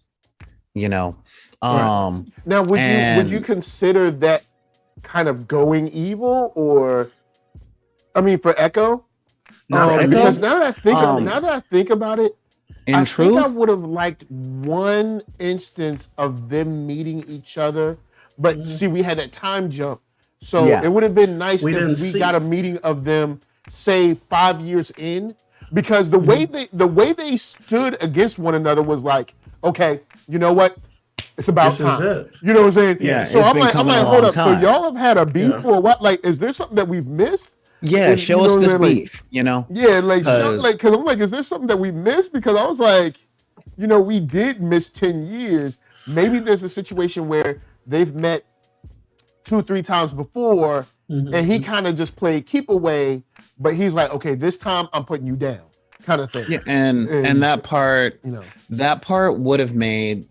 you know. Right. Now, would you consider that kind of going evil, or I mean, for Echo? Because now that I think about it, I think I would have liked one instance of them meeting each other, but see, we had that time jump, so it would have been nice if we got a meeting of them, say 5 years in, because the way they stood against one another was like, okay, you know what? It's about time. Is it. You know what I'm saying? Yeah. So I'm like, hold up. Time. So y'all have had a beef or what? Like, is there something that we've missed? Yeah, show us this beef, you know? Yeah, because I'm like, is there something that we missed? Because I was like, you know, we did miss 10 years. Maybe there's a situation where they've met 2-3 times before, and he kind of just played keep away, but he's like, okay, this time I'm putting you down, kind of thing. Yeah, and that part, you know, that part would have made,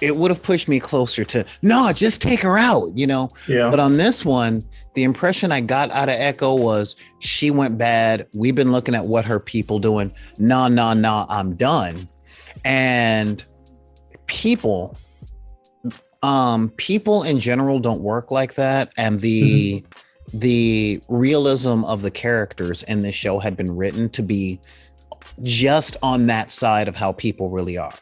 it would have pushed me closer to, no, just take her out, you know? Yeah. But on this one, the impression I got out of Echo was she went bad. We've been looking at what her people doing. Nah, I'm done. And people in general don't work like that. And the realism of the characters in this show had been written to be just on that side of how people really are.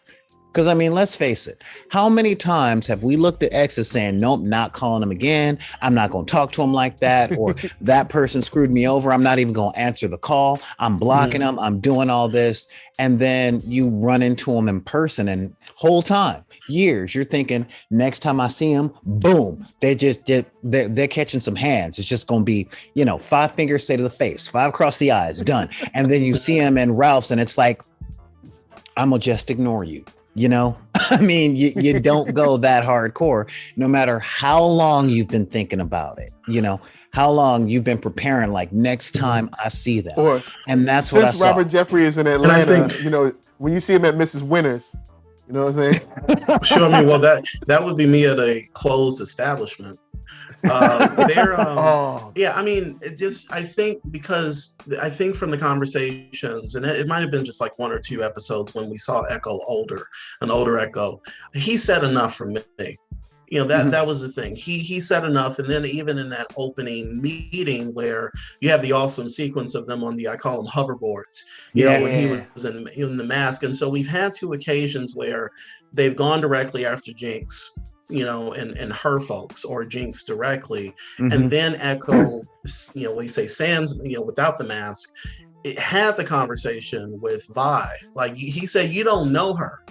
Because, I mean, let's face it. How many times have we looked at exes saying, nope, not calling him again. I'm not going to talk to him like that. Or that person screwed me over. I'm not even going to answer the call. I'm blocking him. I'm doing all this. And then you run into him in person, and whole time, years, you're thinking, next time I see him, boom, they're catching some hands. It's just going to be, you know, 5 fingers say to the face, 5 across the eyes, done. And then you see him in Ralph's, and it's like, I'm going to just ignore you. You know, I mean, you don't go that hardcore, no matter how long you've been thinking about it, you know, how long you've been preparing, like, next time I see them. And that's what I saw. Since Robert Jeffrey is in Atlanta, I think, you know, when you see him at Mrs. Winters, you know what I'm saying? Sure. I mean, well, that would be me at a closed establishment. Yeah, I mean, I think from the conversations, and it might have been just like 1 or 2 episodes when we saw an older Echo, he said enough for me. You know, that was the thing. He said enough. And then even in that opening meeting where you have the awesome sequence of them on I call them hoverboards, you know, when he was in the mask. And so we've had 2 occasions where they've gone directly after Jinx, you know, and her folks, or Jinx directly. And then Echo, you know, when you say Sans, you know, without the mask, it had the conversation with Vi. Like, he said, you don't know her.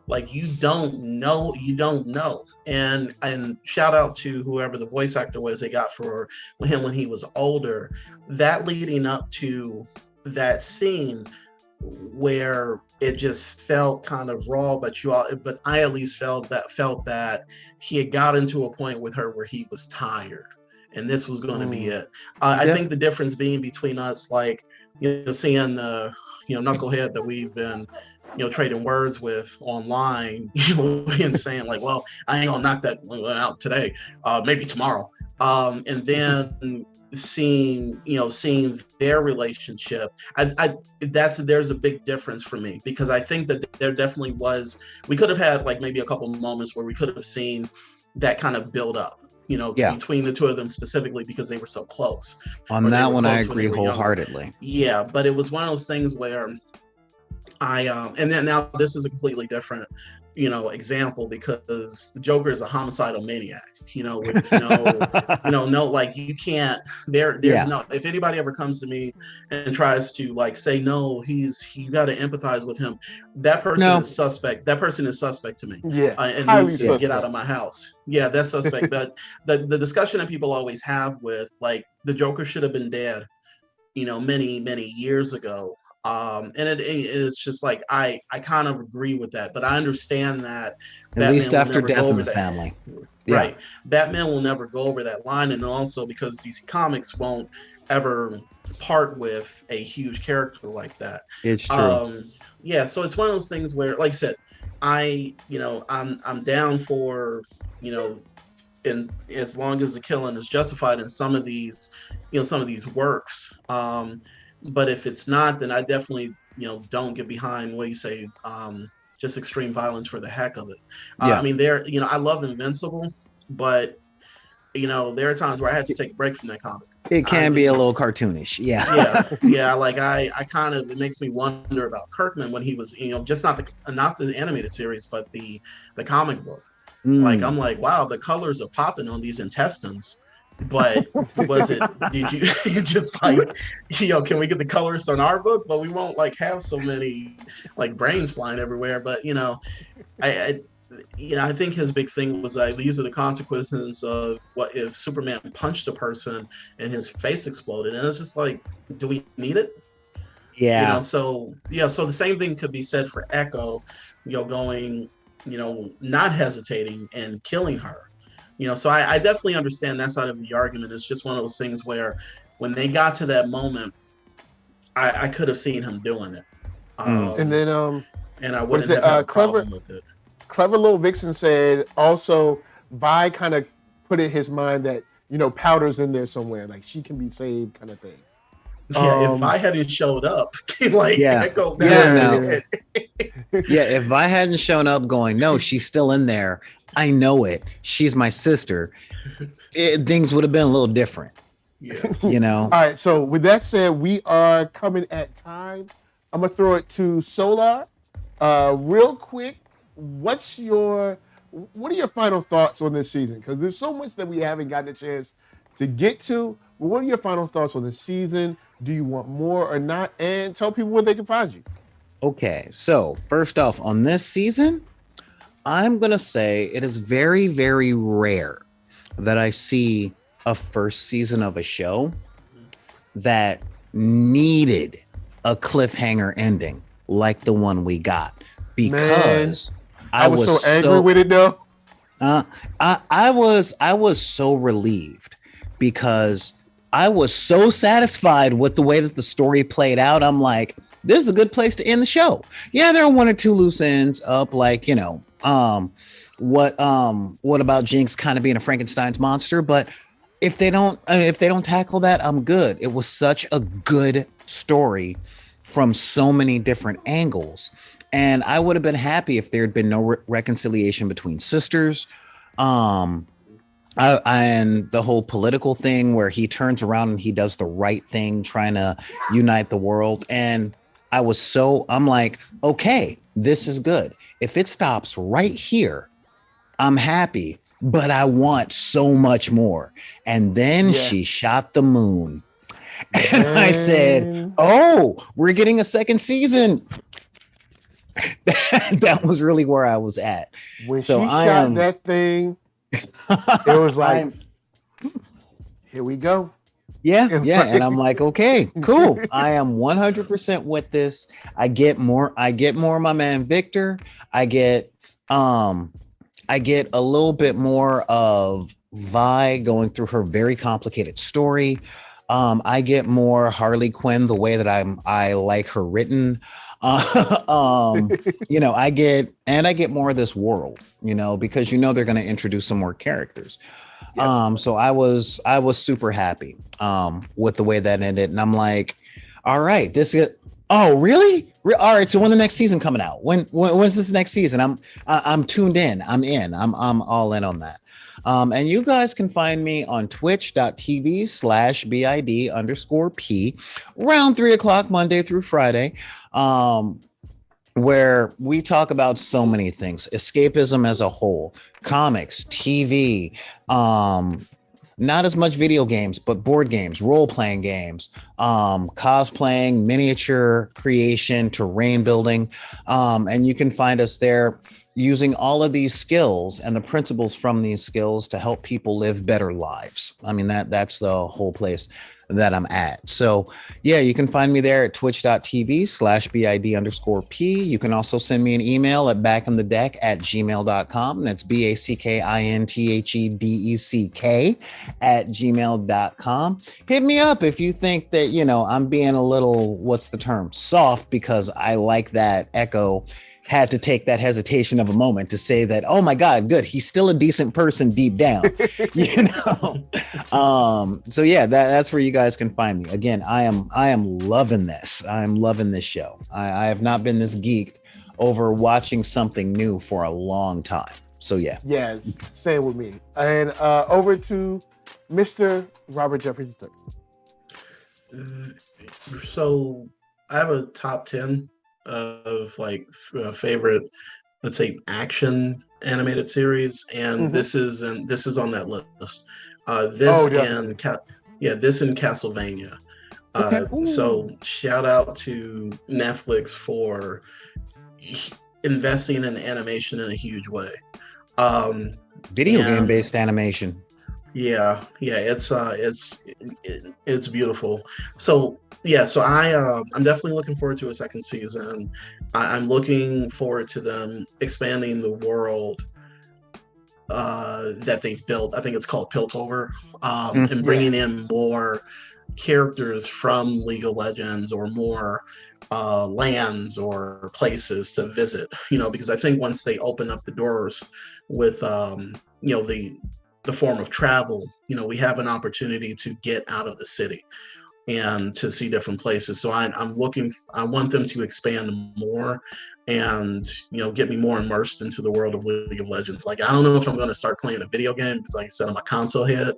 Like, you don't know. And shout out to whoever the voice actor was they got for him when he was older. That leading up to that scene where it just felt kind of raw, but I at least felt that he had got into a point with her where he was tired, and this was going to be it. I think the difference being between us, like, you know, seeing the, you know, knucklehead that we've been, you know, trading words with online, you know, and saying like, well, I ain't gonna knock that out today, maybe tomorrow, and then seeing their relationship, there's a big difference for me, because I think that there definitely was, we could have had like maybe a couple of moments where we could have seen that kind of build up, you know, between the 2 of them, specifically because they were so close. On that one, I agree wholeheartedly. Yeah, but it was one of those things where and then now this is a completely different, you know, example, because the Joker is a homicidal maniac, you know, with no, like, you can't, there's no, if anybody ever comes to me and tries to like say, no, you got to empathize with him, that person is suspect. That person is suspect to me. Yeah. And needs to get out of my house. Yeah, that's suspect. But the discussion that people always have with, like, the Joker should have been dead, you know, many, many years ago. And it's just like, I kind of agree with that, but I understand that at least after death in the family, right? Batman will never go over that line, and also because DC Comics won't ever part with a huge character like that. It's true. Yeah, so it's one of those things where, like I said, I'm down for, you know, and as long as the killing is justified in some of these, some of these works. But if it's not, then I definitely, don't get behind what you say, just extreme violence for the heck of it. Yeah. I mean, I love Invincible, but there are times where I had to take a break from that comic. It can be a little cartoonish. Yeah. Yeah. Like I kind of, it makes me wonder about Kirkman when he was, just not the animated series, but the comic book. Like, I'm like, wow, the colors are popping on these intestines. But did you just like, can we get the colors on our book? But we won't like have so many like brains flying everywhere. But, I think his big thing was like these are the consequences of what if Superman punched a person and his face exploded, and it's just like, do we need it? Yeah. So the same thing could be said for Echo, going, not hesitating and killing her. So I definitely understand that side of the argument. It's just one of those things where when they got to that moment, I could have seen him doing it. And then and I wouldn't have had a problem with it. Clever Little Vixen said also Vi kind of put in his mind that, Powder's in there somewhere, like she can be saved kind of thing. Yeah, if Vi hadn't showed up, like Echo, if Vi hadn't shown up going, no, she's still in there. I know it. She's my sister. Things would have been a little different. Yeah. All right. So with that said, we are coming at time. I'm gonna throw it to Solar. Real quick, what are your final thoughts on this season? Because there's so much that we haven't gotten a chance to get to. But what are your final thoughts on the season? Do you want more or not? And tell people where they can find you. Okay. So first off, on this season, I'm going to say it is very, very rare that I see a first season of a show that needed a cliffhanger ending like the one we got, because I was so angry with it though. I was so relieved because I was so satisfied with the way that the story played out. I'm like, this is a good place to end the show. Yeah, there are one or two loose ends up, like, what about Jinx kind of being a Frankenstein's monster? But if they don't tackle that, I'm good. It was such a good story from so many different angles. And I would have been happy if there had been no reconciliation between sisters. And the whole political thing where he turns around and he does the right thing, trying to unite the world. And I'm like, okay, this is good. If it stops right here, I'm happy, but I want so much more. And then she shot the moon. And I said, oh, we're getting a second season. That was really where I was at. When she shot that thing, it was like, here we go. Yeah. And I'm like, okay, cool. I am 100% with this. I get more of my man Victor. I get a little bit more of Vi going through her very complicated story. I get more Harley Quinn the way that I like her written. I get more of this world, because they're going to introduce some more characters. Yep. So I was super happy with the way that ended, and I'm like, all right, oh really? All right, so when the next season coming out? When's this next season? I'm tuned in. I'm in. I'm all in on that. And you guys can find me on twitch.tv/BID_P around 3:00 Monday through Friday, where we talk about so many things, escapism as a whole, comics, TV, not as much video games, but board games, role-playing games, cosplaying, miniature creation, terrain building. And you can find us there using all of these skills and the principles from these skills to help people live better lives. I mean, that's the whole place that I'm at. So yeah, you can find me there at twitch.tv/BID_P. You can also send me an email at backinthedeck@gmail.com. That's BACKINTHEDECK@gmail.com. Hit me up if you think that, I'm being a little, what's the term, soft, because I like that Echo had to take that hesitation of a moment to say that, oh my God, good. He's still a decent person deep down, you know? So yeah, that's where you guys can find me. Again, I am loving this. I'm loving this show. I have not been this geeked over watching something new for a long time. So yeah. Yes, same with me. And over to Mr. Robert Jeffries III. So I have a top 10 of like favorite, let's say, action animated series, and this is on that list. This and Castlevania. So shout out to Netflix for investing in animation in a huge way. Video game based animation. Yeah, it's beautiful. So I'm definitely looking forward to a second season. I'm looking forward to them expanding the world that they've built. I think it's called Piltover, and bringing in more characters from League of Legends or more lands or places to visit. Because I think once they open up the doors with the form of travel, we have an opportunity to get out of the city and to see different places. So I want them to expand more and, get me more immersed into the world of League of Legends. Like, I don't know if I'm going to start playing a video game because, like I said, I'm a console head,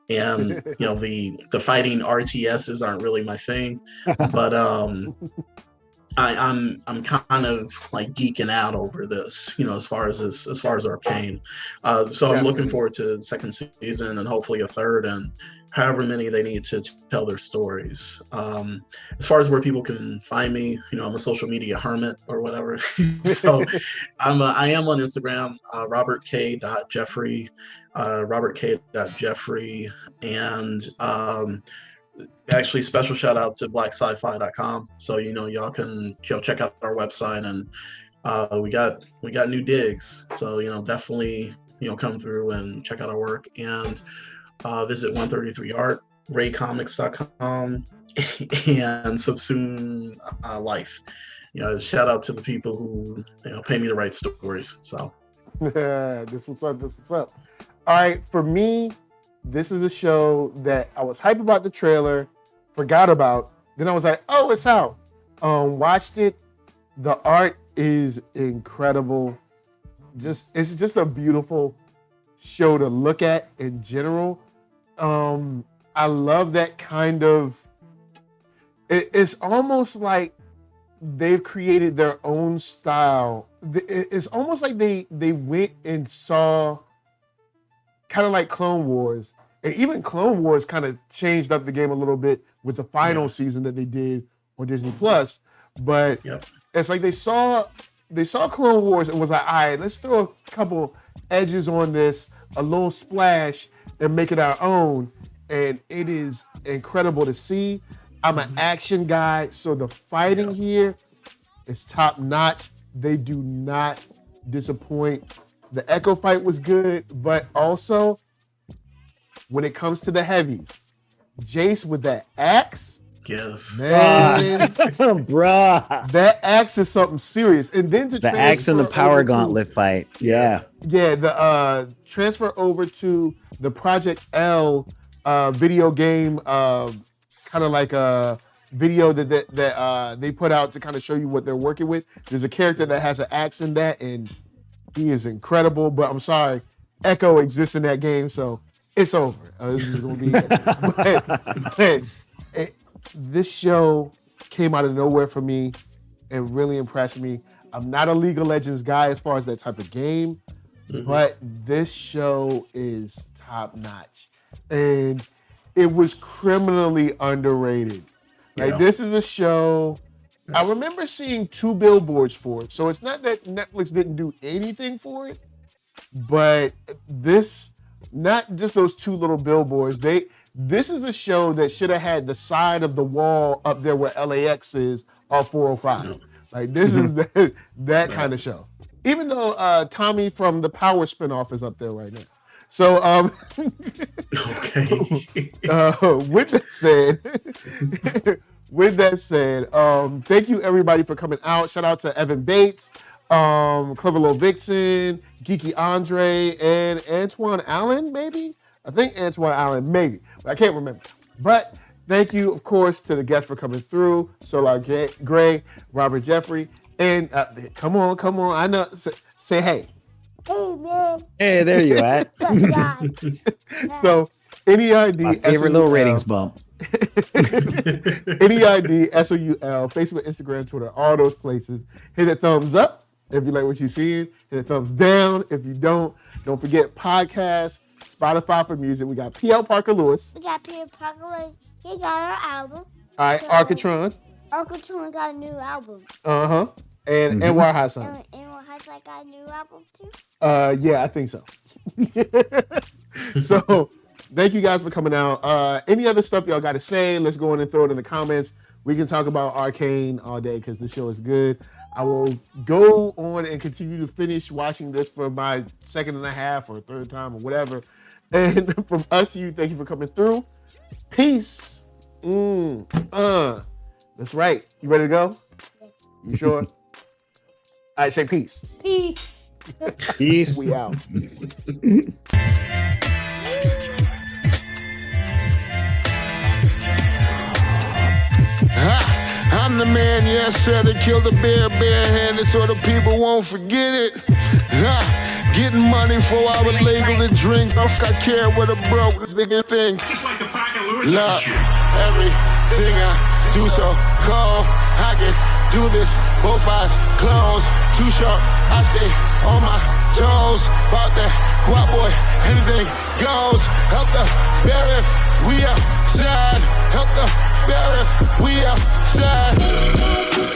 and, the fighting RTSs aren't really my thing, but I'm kind of like geeking out over this, as far as Arcane. So I'm looking forward to the second season and hopefully a third, and however many they need to tell their stories. As far as where people can find me, I'm a social media hermit or whatever. So I am on Instagram, robertk.jeffrey, robertk.jeffrey, and actually special shout out to blacksci-fi.com. So y'all can check out our website, and we got new digs. So definitely come through and check out our work, and visit 133 art, raycomics.com, and Subsume Life. Shout out to the people who pay me to write stories. So this what's up. All right, for me, this is a show that I was hyped about the trailer, forgot about. Then I was like, oh, it's out. Watched it. The art is incredible. It's just a beautiful show to look at in general. I love that kind of. It's almost like they've created their own style. It's almost like they went and saw, kind of like Clone Wars, and even Clone Wars kind of changed up the game a little bit with the final season that they did on Disney Plus. But it's like they saw Clone Wars and was like, all right, let's throw a couple edges on this, a little splash, and make it our own. And it is incredible to see. I'm an action guy, so the fighting here is top notch. They do not disappoint. The Echo fight was good, but also when it comes to the heavies, Jace with that axe, man, bruh, that axe is something serious. And then to the axe and the power gauntlet fight, the transfer over to the Project L video game, kind of like a video that they put out to kind of show you what they're working with. There's a character that has an axe in that, and he is incredible. But I'm sorry, Echo exists in that game, so it's over. This is gonna be but this show came out of nowhere for me and really impressed me. I'm not a League of Legends guy as far as that type of game, but this show is top notch, and it was criminally underrated. Like, this is a show, I remember seeing 2 billboards for it. So it's not that Netflix didn't do anything for it, but this, not just those 2 little billboards, this is a show that should have had the side of the wall up there where LAX is on 405. Like, this is that kind of show. Even though Tommy from the Power spinoff is up there right now. So, with that said, thank you everybody for coming out. Shout out to Evan Bates. Clever Little Vixen, Geeky Andre, and Antoine Allen, maybe? I think Antoine Allen, maybe, but I can't remember. But thank you, of course, to the guests for coming through. Solar Gray, Robert Jeffrey, and come on, I know. Say hey. Hey, man. Hey, there you at. So, NERD, My favorite little ratings bump. NERD, SOUL, Facebook, Instagram, Twitter, all those places. Hit a thumbs up if you like what you're seeing. Hit a thumbs down if you don't. Don't forget podcasts, Spotify for music. We got P.L. Parker Lewis. We got Peter Parker Lewis. He got our album. All right, ARCKATRON. ARCKATRON got a new album. Uh-huh. And NY Hassan. And NY got a new album too? Yeah, I think so. So, thank you guys for coming out. Any other stuff y'all got to say? Let's go in and throw it in the comments. We can talk about Arcane all day because the show is good. I will go on and continue to finish watching this for my second and a half or third time or whatever. And from us to you, thank you for coming through. Peace. That's right. You ready to go? You sure? All right, say peace. Peace. Peace. We out. I'm the man, yes sir, that killed a bear barehanded so the people won't forget it. Getting money for I was legal to drink. I care what a broke nigga think. Just like the pack of Lewiz. Look, everything I do so cold. I can do this, both eyes closed. Too short, I stay on my toes. About that guap boy, anything goes. Help the bear if we outside. Help the bear if we outside.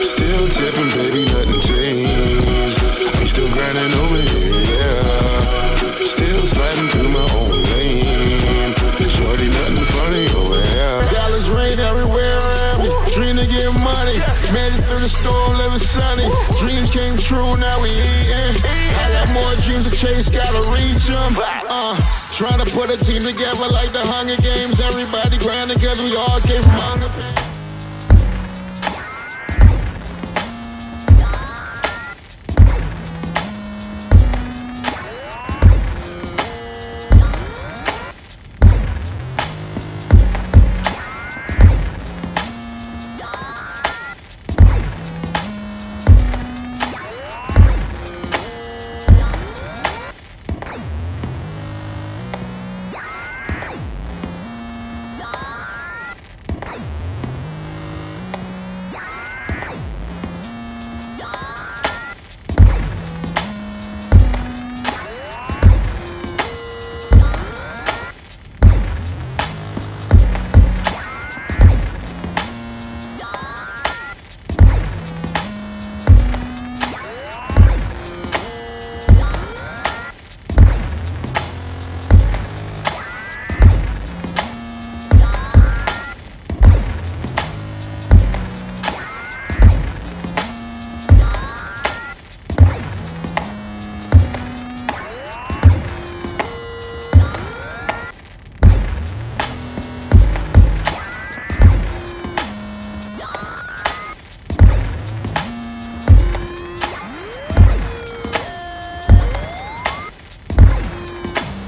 Still tipping, baby, nothing changed. We still grinding over here, yeah. Still sliding through my own lane. Shorty, nothing funny over here. Dollars rain everywhere around me. Dream to get money. Made it through the storm, living sunny. Dreams came true, now we eating. I got more dreams to chase, gotta reach them. Trying to put a team together like the Hunger Games. Everybody grinding cause we all came from Hunger Games.